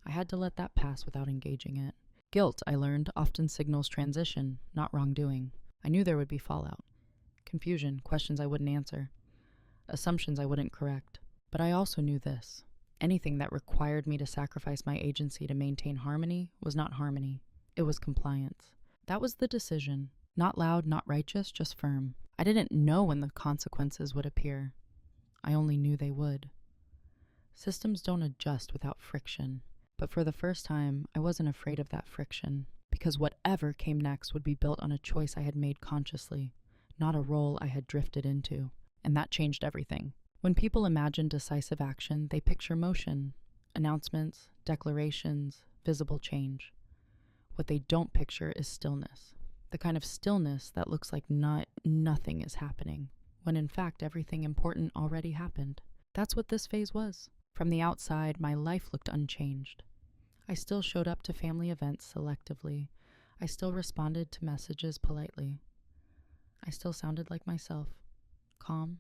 I had to let that pass without engaging it. Guilt, I learned, often signals transition, not wrongdoing. I knew there would be fallout. Confusion, questions I wouldn't answer, assumptions I wouldn't correct. But I also knew this. Anything that required me to sacrifice my agency to maintain harmony was not harmony. It was compliance. That was the decision. Not loud, not righteous, just firm. I didn't know when the consequences would appear. I only knew they would. Systems don't adjust without friction. But for the first time, I wasn't afraid of that friction, because whatever came next would be built on a choice I had made consciously, not a role I had drifted into. And that changed everything. When people imagine decisive action, they picture motion, announcements, declarations, visible change. What they don't picture is stillness. The kind of stillness that looks like nothing is happening, when in fact everything important already happened. That's what this phase was. From the outside, my life looked unchanged. I still showed up to family events selectively. I still responded to messages politely. I still sounded like myself, calm,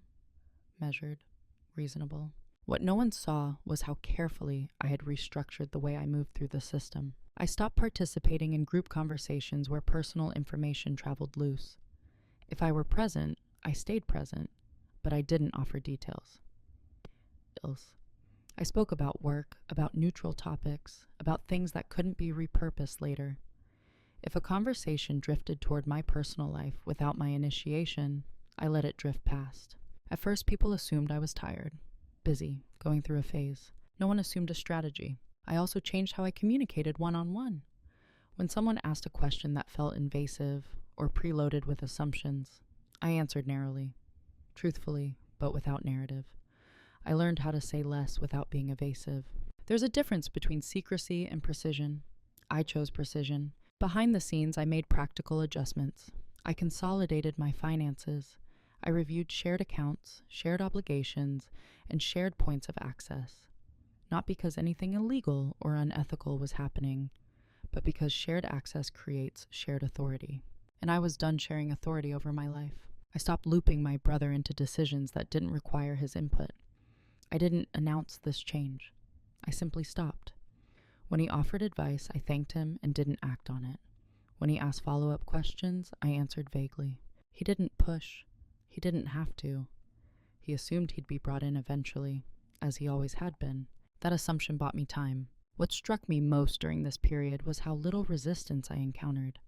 measured, reasonable. What no one saw was how carefully I had restructured the way I moved through the system. I stopped participating in group conversations where personal information traveled loose. If I were present, I stayed present, but I didn't offer details. I spoke about work, about neutral topics, about things that couldn't be repurposed later. If a conversation drifted toward my personal life without my initiation, I let it drift past. At first, people assumed I was tired, busy, going through a phase. No one assumed a strategy. I also changed how I communicated one-on-one. When someone asked a question that felt invasive or preloaded with assumptions, I answered narrowly, truthfully, but without narrative. I learned how to say less without being evasive. There's a difference between secrecy and precision. I chose precision. Behind the scenes, I made practical adjustments. I consolidated my finances. I reviewed shared accounts, shared obligations, and shared points of access. Not because anything illegal or unethical was happening, but because shared access creates shared authority. And I was done sharing authority over my life. I stopped looping my brother into decisions that didn't require his input. I didn't announce this change. I simply stopped. When he offered advice, I thanked him and didn't act on it. When he asked follow-up questions, I answered vaguely. He didn't push. He didn't have to. He assumed he'd be brought in eventually, as he always had been. That assumption bought me time. What struck me most during this period was how little resistance I encountered.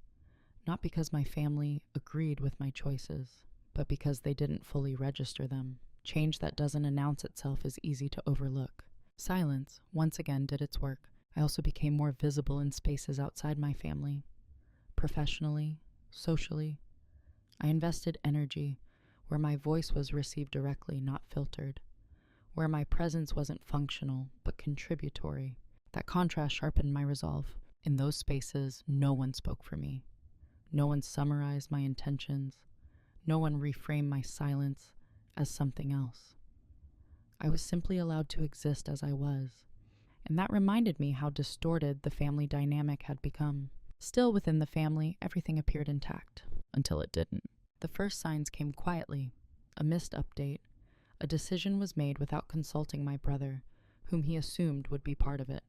Not because my family agreed with my choices, but because they didn't fully register them. Change that doesn't announce itself is easy to overlook. Silence, once again, did its work. I also became more visible in spaces outside my family. Professionally, socially. I invested energy where my voice was received directly, not filtered. Where my presence wasn't functional, but contributory. That contrast sharpened my resolve. In those spaces, no one spoke for me. No one summarized my intentions. No one reframed my silence as something else. I was simply allowed to exist as I was. And that reminded me how distorted the family dynamic had become. Still within the family, everything appeared intact, until it didn't. The first signs came quietly. A missed update. A decision was made without consulting my brother, whom he assumed would be part of it.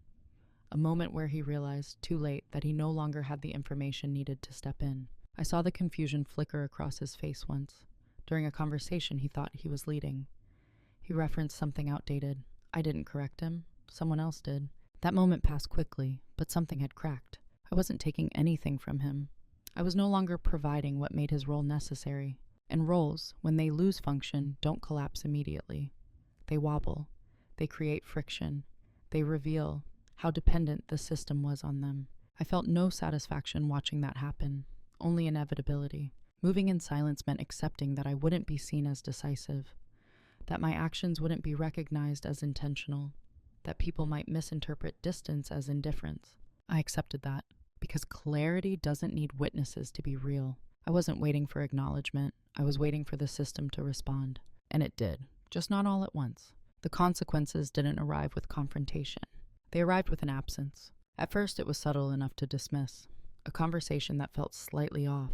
A moment where he realized, too late, that he no longer had the information needed to step in. I saw the confusion flicker across his face once. During a conversation he thought he was leading. He referenced something outdated. I didn't correct him. Someone else did. That moment passed quickly, but something had cracked. I wasn't taking anything from him. I was no longer providing what made his role necessary. And roles, when they lose function, don't collapse immediately. They wobble. They create friction. They reveal how dependent the system was on them. I felt no satisfaction watching that happen, only inevitability. Moving in silence meant accepting that I wouldn't be seen as decisive, that my actions wouldn't be recognized as intentional, that people might misinterpret distance as indifference. I accepted that, because clarity doesn't need witnesses to be real. I wasn't waiting for acknowledgement. I was waiting for the system to respond. And it did, just not all at once. The consequences didn't arrive with confrontation. They arrived with an absence. At first, it was subtle enough to dismiss. A conversation that felt slightly off.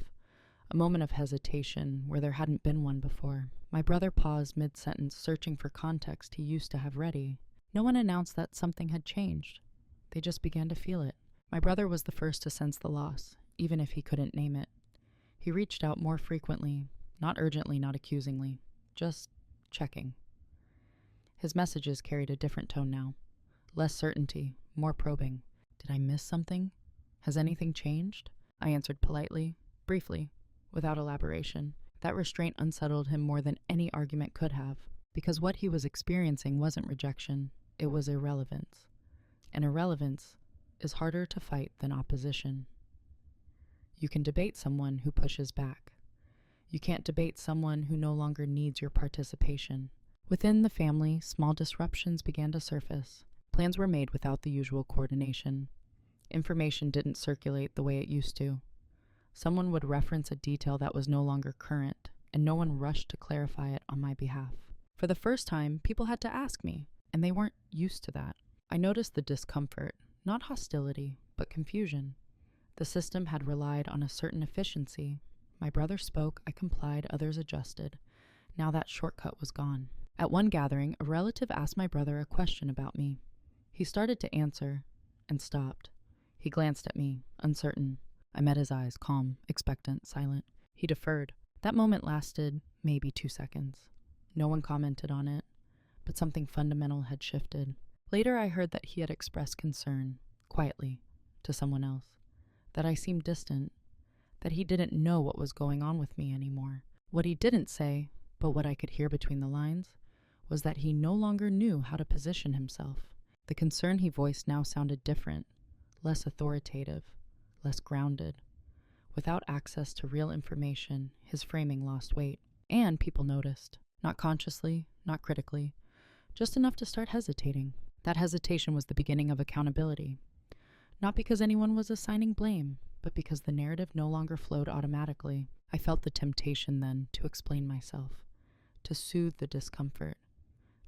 A moment of hesitation where there hadn't been one before. My brother paused mid-sentence, searching for context he used to have ready. No one announced that something had changed. They just began to feel it. My brother was the first to sense the loss, even if he couldn't name it. He reached out more frequently, not urgently, not accusingly, just checking. His messages carried a different tone now. Less certainty, more probing. Did I miss something? Has anything changed? I answered politely, briefly, without elaboration. That restraint unsettled him more than any argument could have, because what he was experiencing wasn't rejection, it was irrelevance. And irrelevance is harder to fight than opposition. You can debate someone who pushes back. You can't debate someone who no longer needs your participation. Within the family, small disruptions began to surface. Plans were made without the usual coordination. Information didn't circulate the way it used to. Someone would reference a detail that was no longer current, and no one rushed to clarify it on my behalf. For the first time, people had to ask me, and they weren't used to that. I noticed the discomfort, not hostility, but confusion. The system had relied on a certain efficiency. My brother spoke, I complied, others adjusted. Now that shortcut was gone. At one gathering, a relative asked my brother a question about me. He started to answer, and stopped. He glanced at me, uncertain. I met his eyes, calm, expectant, silent. He deferred. That moment lasted maybe 2 seconds. No one commented on it, but something fundamental had shifted. Later I heard that he had expressed concern, quietly, to someone else. That I seemed distant. That he didn't know what was going on with me anymore. What he didn't say, but what I could hear between the lines, was that he no longer knew how to position himself. The concern he voiced now sounded different, less authoritative, less grounded. Without access to real information, his framing lost weight. And people noticed. Not consciously, not critically, just enough to start hesitating. That hesitation was the beginning of accountability. Not because anyone was assigning blame, but because the narrative no longer flowed automatically. I felt the temptation then to explain myself, to soothe the discomfort,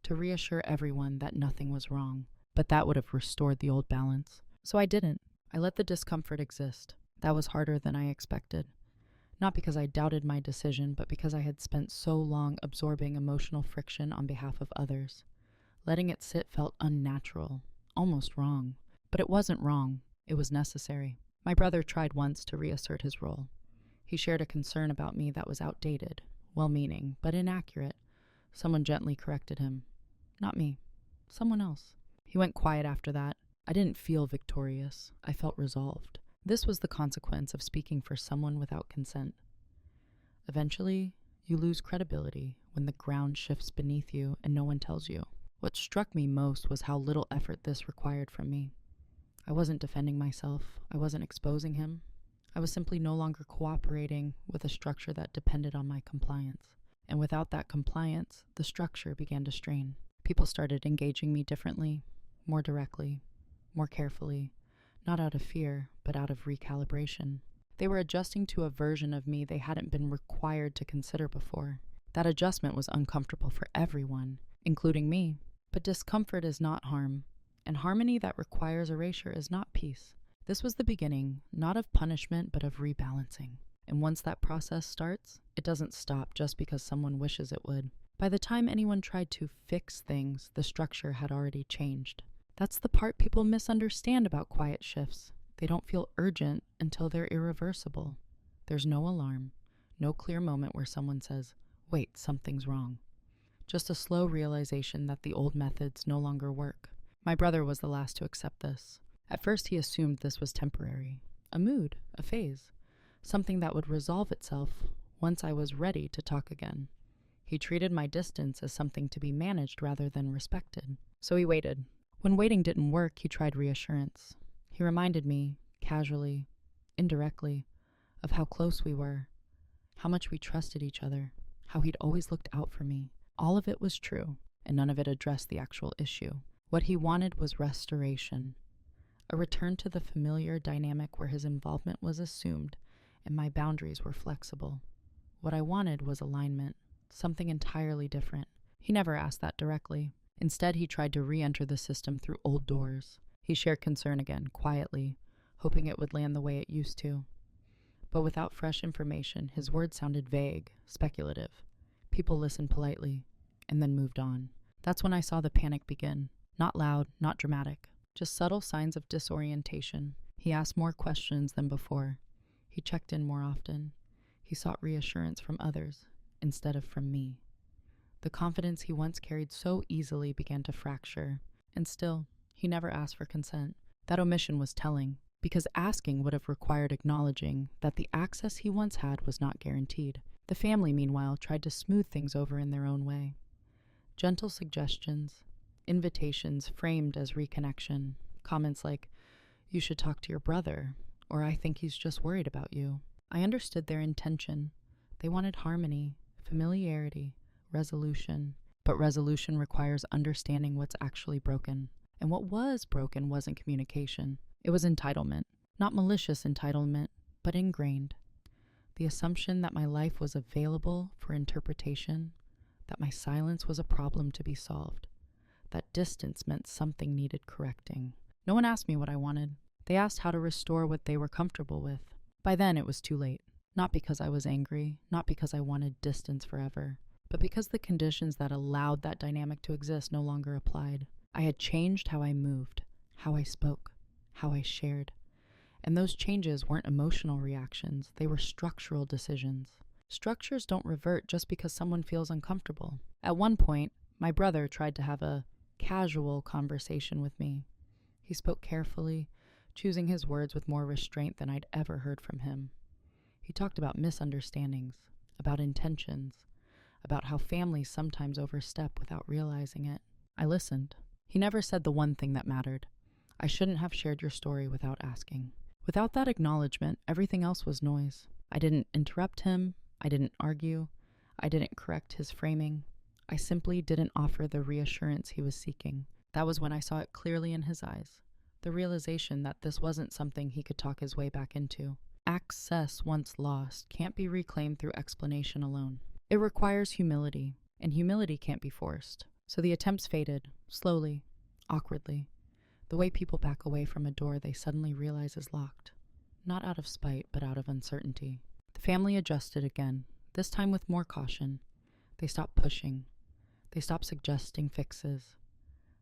to reassure everyone that nothing was wrong. But that would have restored the old balance. So I didn't. I let the discomfort exist. That was harder than I expected. Not because I doubted my decision, but because I had spent so long absorbing emotional friction on behalf of others. Letting it sit felt unnatural, almost wrong. But it wasn't wrong. It was necessary. My brother tried once to reassert his role. He shared a concern about me that was outdated, well-meaning, but inaccurate. Someone gently corrected him. Not me. Someone else. He went quiet after that. I didn't feel victorious. I felt resolved. This was the consequence of speaking for someone without consent. Eventually, you lose credibility when the ground shifts beneath you and no one tells you. What struck me most was how little effort this required from me. I wasn't defending myself. I wasn't exposing him. I was simply no longer cooperating with a structure that depended on my compliance. And without that compliance, the structure began to strain. People started engaging me differently, more directly, more carefully, not out of fear, but out of recalibration. They were adjusting to a version of me they hadn't been required to consider before. That adjustment was uncomfortable for everyone, including me. But discomfort is not harm, and harmony that requires erasure is not peace. This was the beginning, not of punishment, but of rebalancing. And once that process starts, it doesn't stop just because someone wishes it would. By the time anyone tried to fix things, the structure had already changed. That's the part people misunderstand about quiet shifts. They don't feel urgent until they're irreversible. There's no alarm, no clear moment where someone says, wait, something's wrong. Just a slow realization that the old methods no longer work. My brother was the last to accept this. At first he assumed this was temporary, a mood, a phase, something that would resolve itself once I was ready to talk again. He treated my distance as something to be managed rather than respected. So he waited. When waiting didn't work, he tried reassurance. He reminded me, casually, indirectly, of how close we were, how much we trusted each other, how he'd always looked out for me. All of it was true, and none of it addressed the actual issue. What he wanted was restoration, a return to the familiar dynamic where his involvement was assumed and my boundaries were flexible. What I wanted was alignment, something entirely different. He never asked that directly. Instead, he tried to re-enter the system through old doors. He shared concern again, quietly, hoping it would land the way it used to. But without fresh information, his words sounded vague, speculative. People listened politely, and then moved on. That's when I saw the panic begin. Not loud, not dramatic, just subtle signs of disorientation. He asked more questions than before. He checked in more often. He sought reassurance from others, instead of from me. The confidence he once carried so easily began to fracture, and still, he never asked for consent. That omission was telling, because asking would have required acknowledging that the access he once had was not guaranteed. The family, meanwhile, tried to smooth things over in their own way. Gentle suggestions, invitations framed as reconnection, comments like, "You should talk to your brother," or "I think he's just worried about you." I understood their intention. They wanted harmony, familiarity, resolution. But resolution requires understanding what's actually broken. And what was broken wasn't communication. It was entitlement. Not malicious entitlement, but ingrained. The assumption that my life was available for interpretation, that my silence was a problem to be solved, that distance meant something needed correcting. No one asked me what I wanted. They asked how to restore what they were comfortable with. By then, it was too late. Not because I was angry, not because I wanted distance forever, but because the conditions that allowed that dynamic to exist no longer applied. I had changed how I moved, how I spoke, how I shared. And those changes weren't emotional reactions, they were structural decisions. Structures don't revert just because someone feels uncomfortable. At one point, my brother tried to have a casual conversation with me. He spoke carefully, choosing his words with more restraint than I'd ever heard from him. He talked about misunderstandings, about intentions, about how families sometimes overstep without realizing it. I listened. He never said the one thing that mattered. I shouldn't have shared your story without asking. Without that acknowledgement, everything else was noise. I didn't interrupt him. I didn't argue. I didn't correct his framing. I simply didn't offer the reassurance he was seeking. That was when I saw it clearly in his eyes. The realization that this wasn't something he could talk his way back into. Access once lost can't be reclaimed through explanation alone. It requires humility, and humility can't be forced. So the attempts faded, slowly, awkwardly, the way people back away from a door they suddenly realize is locked. Not out of spite, but out of uncertainty. The family adjusted again, this time with more caution. They stopped pushing. They stopped suggesting fixes.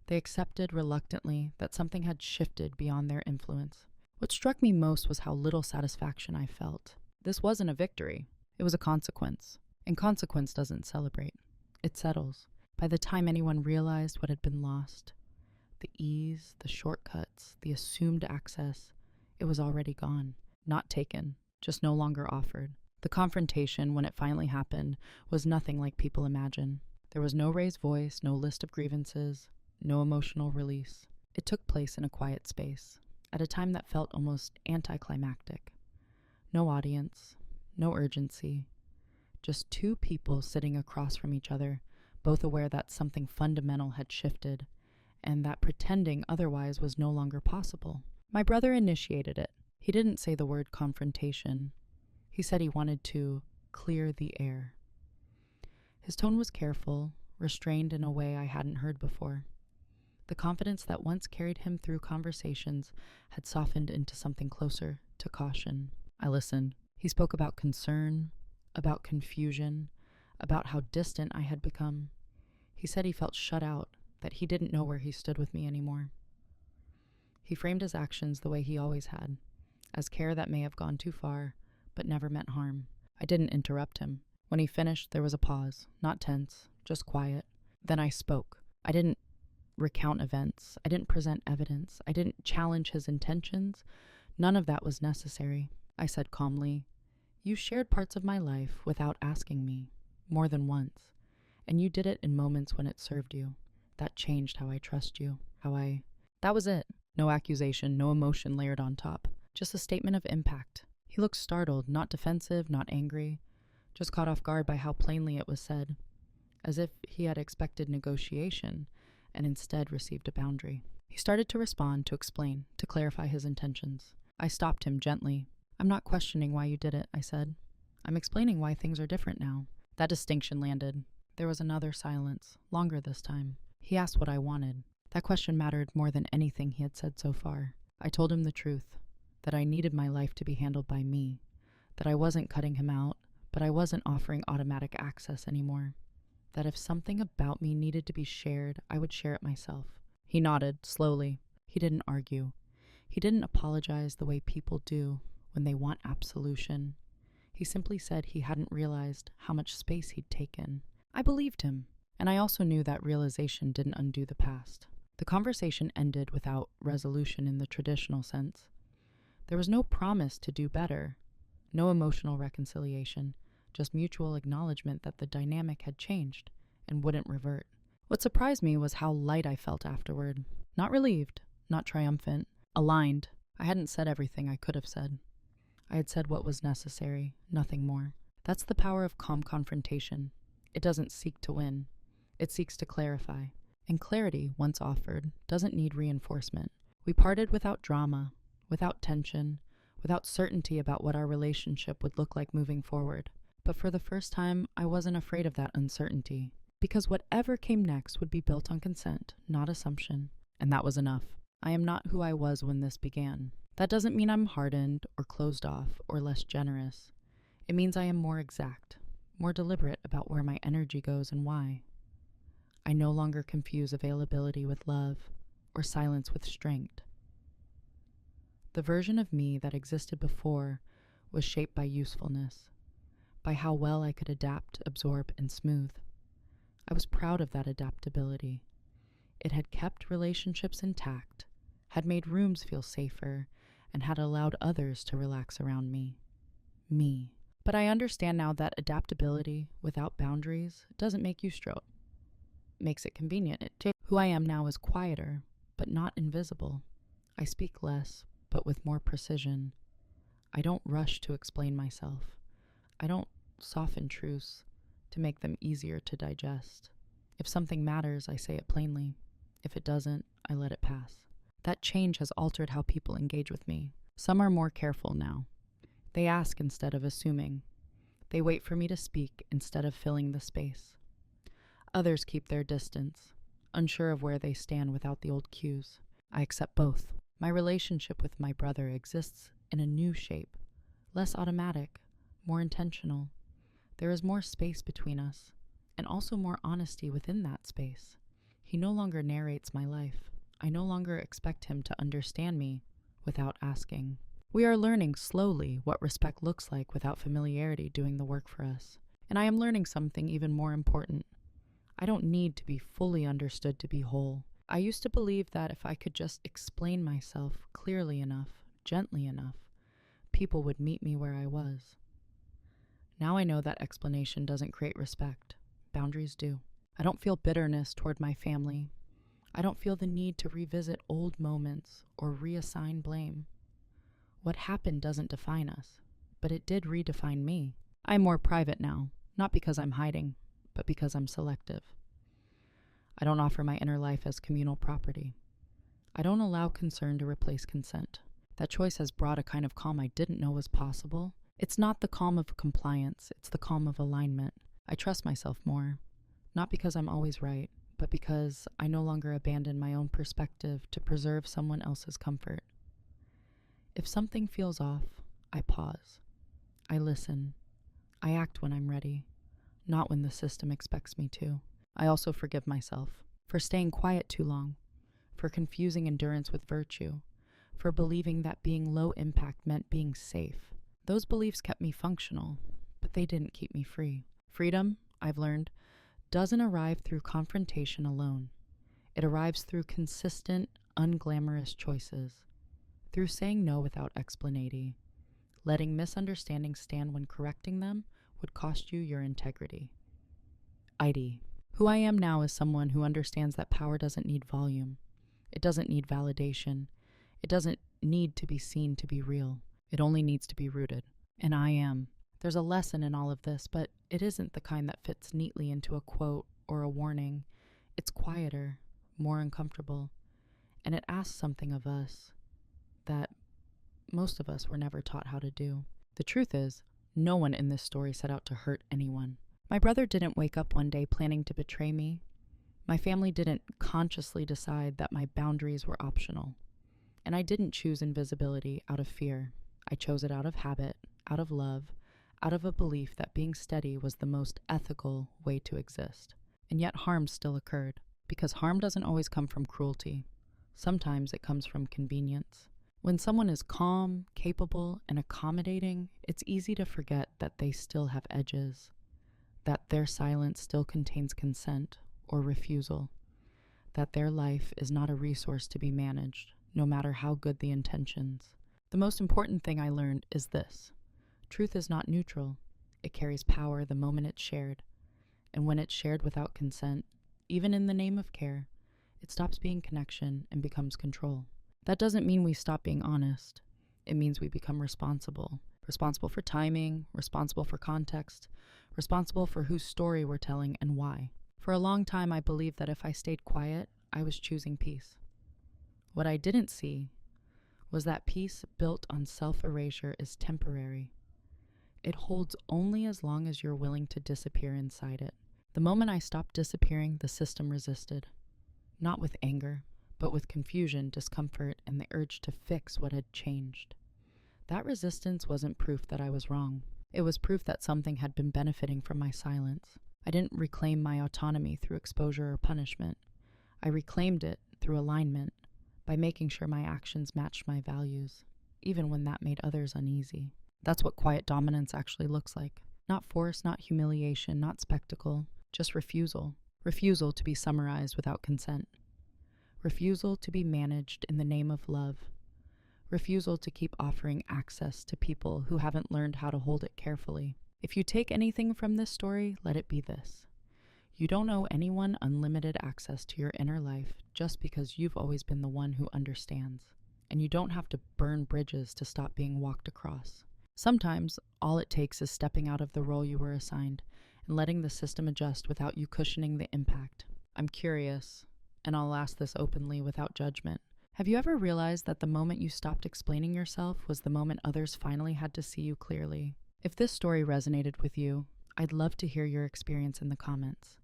They accepted reluctantly that something had shifted beyond their influence. What struck me most was how little satisfaction I felt. This wasn't a victory. It was a consequence. And consequence doesn't celebrate. It settles. By the time anyone realized what had been lost, the ease, the shortcuts, the assumed access, it was already gone. Not taken, just no longer offered. The confrontation, when it finally happened, was nothing like people imagine. There was no raised voice, no list of grievances, no emotional release. It took place in a quiet space, at a time that felt almost anticlimactic. No audience, no urgency, just two people sitting across from each other, both aware that something fundamental had shifted, and that pretending otherwise was no longer possible. My brother initiated it. He didn't say the word confrontation. He said he wanted to clear the air. His tone was careful, restrained in a way I hadn't heard before. The confidence that once carried him through conversations had softened into something closer to caution. I listened. He spoke about concern, about confusion, about how distant I had become. He said he felt shut out, that he didn't know where he stood with me anymore. He framed his actions the way he always had, as care that may have gone too far, but never meant harm. I didn't interrupt him. When he finished, there was a pause, not tense, just quiet. Then I spoke. I didn't recount events. I didn't present evidence. I didn't challenge his intentions. None of that was necessary. I said calmly, "You shared parts of my life without asking me, more than once, and you did it in moments when it served you. That changed how I trust you, That was it. No accusation, no emotion layered on top. Just a statement of impact." He looked startled, not defensive, not angry, just caught off guard by how plainly it was said. as if he had expected negotiation and instead received a boundary. He started to respond, to explain, to clarify his intentions. I stopped him gently. "I'm not questioning why you did it," I said. "I'm explaining why things are different now." That distinction landed. There was another silence, longer this time. He asked what I wanted. That question mattered more than anything he had said so far. I told him the truth, that I needed my life to be handled by me, that I wasn't cutting him out, but I wasn't offering automatic access anymore, that if something about me needed to be shared, I would share it myself. He nodded, slowly. He didn't argue. He didn't apologize the way people do when they want absolution. He simply said he hadn't realized how much space he'd taken. I believed him, and I also knew that realization didn't undo the past. The conversation ended without resolution in the traditional sense. There was no promise to do better, no emotional reconciliation, just mutual acknowledgement that the dynamic had changed and wouldn't revert. What surprised me was how light I felt afterward. Not relieved, not triumphant, aligned. I hadn't said everything I could have said. I had said what was necessary, nothing more. That's the power of calm confrontation. It doesn't seek to win. It seeks to clarify. And clarity, once offered, doesn't need reinforcement. We parted without drama, without tension, without certainty about what our relationship would look like moving forward. But for the first time, I wasn't afraid of that uncertainty, because whatever came next would be built on consent, not assumption. And that was enough. I am not who I was when this began. That doesn't mean I'm hardened or closed off or less generous. It means I am more exact, more deliberate about where my energy goes and why. I no longer confuse availability with love or silence with strength. The version of me that existed before was shaped by usefulness, by how well I could adapt, absorb, and smooth. I was proud of that adaptability. It had kept relationships intact, had made rooms feel safer, and had allowed others to relax around me. Me. But I understand now that adaptability without boundaries doesn't make you straight. Makes it convenient. Who I am now is quieter, but not invisible. I speak less, but with more precision. I don't rush to explain myself. I don't soften truths to make them easier to digest. If something matters, I say it plainly. If it doesn't, I let it pass. That change has altered how people engage with me. Some are more careful now. They ask instead of assuming. They wait for me to speak instead of filling the space. Others keep their distance, unsure of where they stand without the old cues. I accept both. My relationship with my brother exists in a new shape, less automatic, more intentional. There is more space between us, and also more honesty within that space. He no longer narrates my life. I no longer expect him to understand me without asking. We are learning slowly what respect looks like without familiarity doing the work for us. And I am learning something even more important. I don't need to be fully understood to be whole. I used to believe that if I could just explain myself clearly enough, gently enough, people would meet me where I was. Now I know that explanation doesn't create respect. Boundaries do. I don't feel bitterness toward my family. I don't feel the need to revisit old moments or reassign blame. What happened doesn't define us, but it did redefine me. I'm more private now, not because I'm hiding, but because I'm selective. I don't offer my inner life as communal property. I don't allow concern to replace consent. That choice has brought a kind of calm I didn't know was possible. It's not the calm of compliance, it's the calm of alignment. I trust myself more, not because I'm always right, but because I no longer abandon my own perspective to preserve someone else's comfort. If something feels off, I pause. I listen. I act when I'm ready, not when the system expects me to. I also forgive myself for staying quiet too long, for confusing endurance with virtue, for believing that being low impact meant being safe. Those beliefs kept me functional, but they didn't keep me free. Freedom, I've learned, doesn't arrive through confrontation alone. It arrives through consistent, unglamorous choices, through saying no without explanation, letting misunderstandings stand when correcting them would cost you your integrity. ID. Who I am now is someone who understands that power doesn't need volume. It doesn't need validation. It doesn't need to be seen to be real. It only needs to be rooted. And I am. There's a lesson in all of this, but it isn't the kind that fits neatly into a quote or a warning. It's quieter, more uncomfortable, and it asks something of us that most of us were never taught how to do. The truth is, no one in this story set out to hurt anyone. My brother didn't wake up one day planning to betray me. My family didn't consciously decide that my boundaries were optional. And I didn't choose invisibility out of fear. I chose it out of habit, out of love, out of a belief that being steady was the most ethical way to exist. And yet harm still occurred, because harm doesn't always come from cruelty. Sometimes it comes from convenience. When someone is calm, capable, and accommodating, it's easy to forget that they still have edges, that their silence still contains consent or refusal, that their life is not a resource to be managed, no matter how good the intentions. The most important thing I learned is this: truth is not neutral. It carries power the moment it's shared. And when it's shared without consent, even in the name of care, it stops being connection and becomes control. That doesn't mean we stop being honest. It means we become responsible. Responsible for timing, responsible for context, responsible for whose story we're telling and why. For a long time, I believed that if I stayed quiet, I was choosing peace. What I didn't see was that peace built on self-erasure is temporary. It holds only as long as you're willing to disappear inside it. The moment I stopped disappearing, the system resisted. Not with anger, but with confusion, discomfort, and the urge to fix what had changed. That resistance wasn't proof that I was wrong. It was proof that something had been benefiting from my silence. I didn't reclaim my autonomy through exposure or punishment. I reclaimed it through alignment, by making sure my actions matched my values, even when that made others uneasy. That's what quiet dominance actually looks like. Not force, not humiliation, not spectacle, just refusal. Refusal to be summarized without consent. Refusal to be managed in the name of love. Refusal to keep offering access to people who haven't learned how to hold it carefully. If you take anything from this story, let it be this: you don't owe anyone unlimited access to your inner life just because you've always been the one who understands. And you don't have to burn bridges to stop being walked across. Sometimes, all it takes is stepping out of the role you were assigned and letting the system adjust without you cushioning the impact. I'm curious, and I'll ask this openly without judgment. Have you ever realized that the moment you stopped explaining yourself was the moment others finally had to see you clearly? If this story resonated with you, I'd love to hear your experience in the comments.